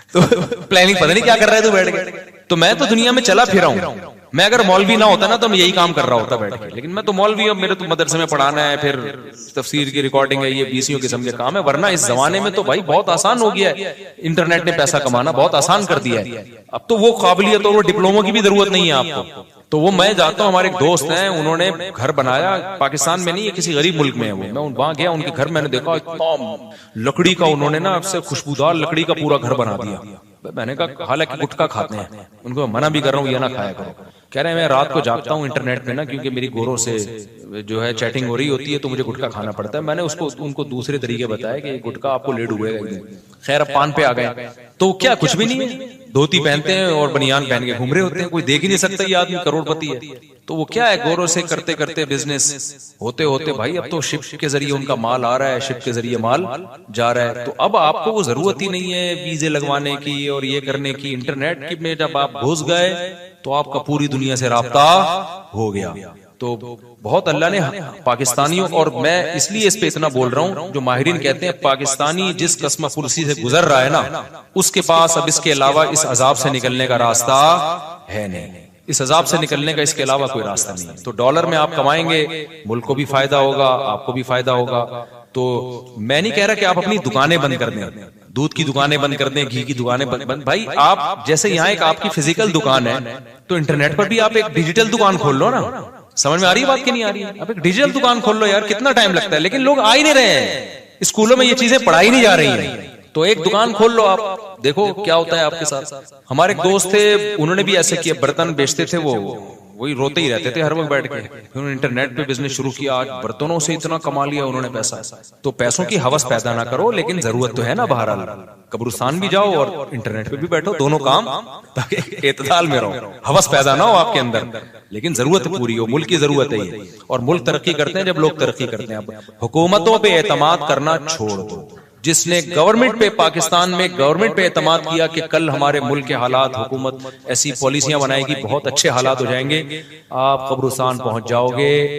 तो प्लानिंग पता नहीं क्या कर रहा है तू बैठ के। तो मैं तो दुनिया में चला फिरा हूं, मैं अगर मौलवी ना होता ना तो मैं यही काम कर रहा होता बैठ के, लेकिन मैं तो मौलवी, अब मेरे तो मदरसे में पढ़ाना है, फिर तफसीर की रिकॉर्डिंग है, ये 20 किस्म के काम है। वरना इस जमाने में तो भाई बहुत आसान हो गया है, इंटरनेट ने पैसा कमाना बहुत आसान कर दिया है। अब तो वो काबिलियत और वो डिप्लोमा की भी जरूरत नहीं है आपको। तो वो मैं जाता हूँ, हमारे एक दोस्त हैं, उन्होंने घर बनाया, पाकिस्तान में नहीं है, किसी गरीब मुल्क में है वो। मैं वहां गया, उनके घर मैंने देखा, इतना लकड़ी का उन्होंने ना आपसे खुशबूदार लकड़ी का पूरा घर बना दिया। मैंने कहा, हालांकि गुटखा खाते हैं, उनको मना भी कर रहा हूँ ये ना खाया करो। कह रहे हैं मैं रात को जागता हूँ इंटरनेट पे ना, क्योंकि मेरी गोरों से जो है चैटिंग हो रही होती है, तो मुझे गुटखा खाना पड़ता है। मैंने उनको दूसरे तरीके बताया कि गुटखा आपको ले डूबेगा एकदम। खैर अब पान पे आ गए, तो क्या कुछ भी नहीं है, धोती पहनते हैं और बनियान पहन के घूम रहे होते हैं, कोई देख ही नहीं सकता ये आदमी करोड़पति है। तो वो क्या है, गोरों से करते करते बिजनेस होते होते भाई अब तो शिप के जरिए उनका माल आ रहा है, शिप के जरिए माल जा रहा है। तो अब आपको वो जरूरत ही नहीं है वीजे लगवाने की और ये करने की। इंटरनेट की में जब आप घुस गए तो आपका पूरी दुनिया से राब्ता हो गया। तो बहुत अल्लाह ने पाकिस्तानियों, और मैं इसलिए इस पे इतना बोल रहा हूं, जो माहिरीन कहते हैं पाकिस्तानी जिस कस्म कुर्सी से गुजर रहा है ना, उसके पास अब इसके अलावा इस अजाब से निकलने का रास्ता है नहीं। इस अजाब से निकलने का इसके अलावा कोई रास्ता नहीं है। तो डॉलर में आप कमाएंगे, मुल्क को भी फायदा होगा, आपको भी फायदा होगा। तो मैं नहीं कह रहा कि आप अपनी दुकानें बंद कर दें, दूध की दुकानें बंद कर दें, घी की दुकानें बंद। भाई आप जैसे यहाँ एक आपकी फिजिकल दुकान है, तो इंटरनेट पर भी आप एक डिजिटल दुकान खोल लो ना। समझ में आ रही है बात की नहीं आ रही है? आप एक डिजिटल दुकान खोल लो यार, कितना टाइम लगता है, लेकिन लोग आ ही नहीं रहे हैं, स्कूलों में ये चीजें पढ़ाई नहीं जा रही हैं। तो एक दुकान खोल लो आप, देखो क्या होता है आपके साथ। हमारे एक दोस्त थे, उन्होंने भी ऐसे किया, बर्तन बेचते थे, वो वही रोते ही रहते थे हर वक्त बैठ के। फिर उन्होंने इंटरनेट पे बिजनेस शुरू किया, आज बर्तनों से इतना कमा लिया उन्होंने पैसा। तो पैसों की हवस पैदा ना करो, लेकिन जरूरत तो है ना, बहरहाल कब्रिस्तान भी जाओ और इंटरनेट पे भी बैठो, दोनों काम, ताकि एतदाल में रहो, हवस पैदा ना हो आपके अंदर, लेकिन जरूरत पूरी हो। मुल्क की जरूरत है ये, और मुल्क तरक्की करते हैं जब लोग तरक्की करते हैं। हुकूमतों पे एतमाद करना छोड़ दो। जिसने गवर्नमेंट पे, पाकिस्तान में गवर्नमेंट पे एतमाद किया कि कल हमारे मुल्क के हालात, हुकूमत ऐसी पॉलिसियां बनाएगी, बहुत अच्छे हालात हो जाएंगे, आप कब्रिस्तान पहुंच जाओगे।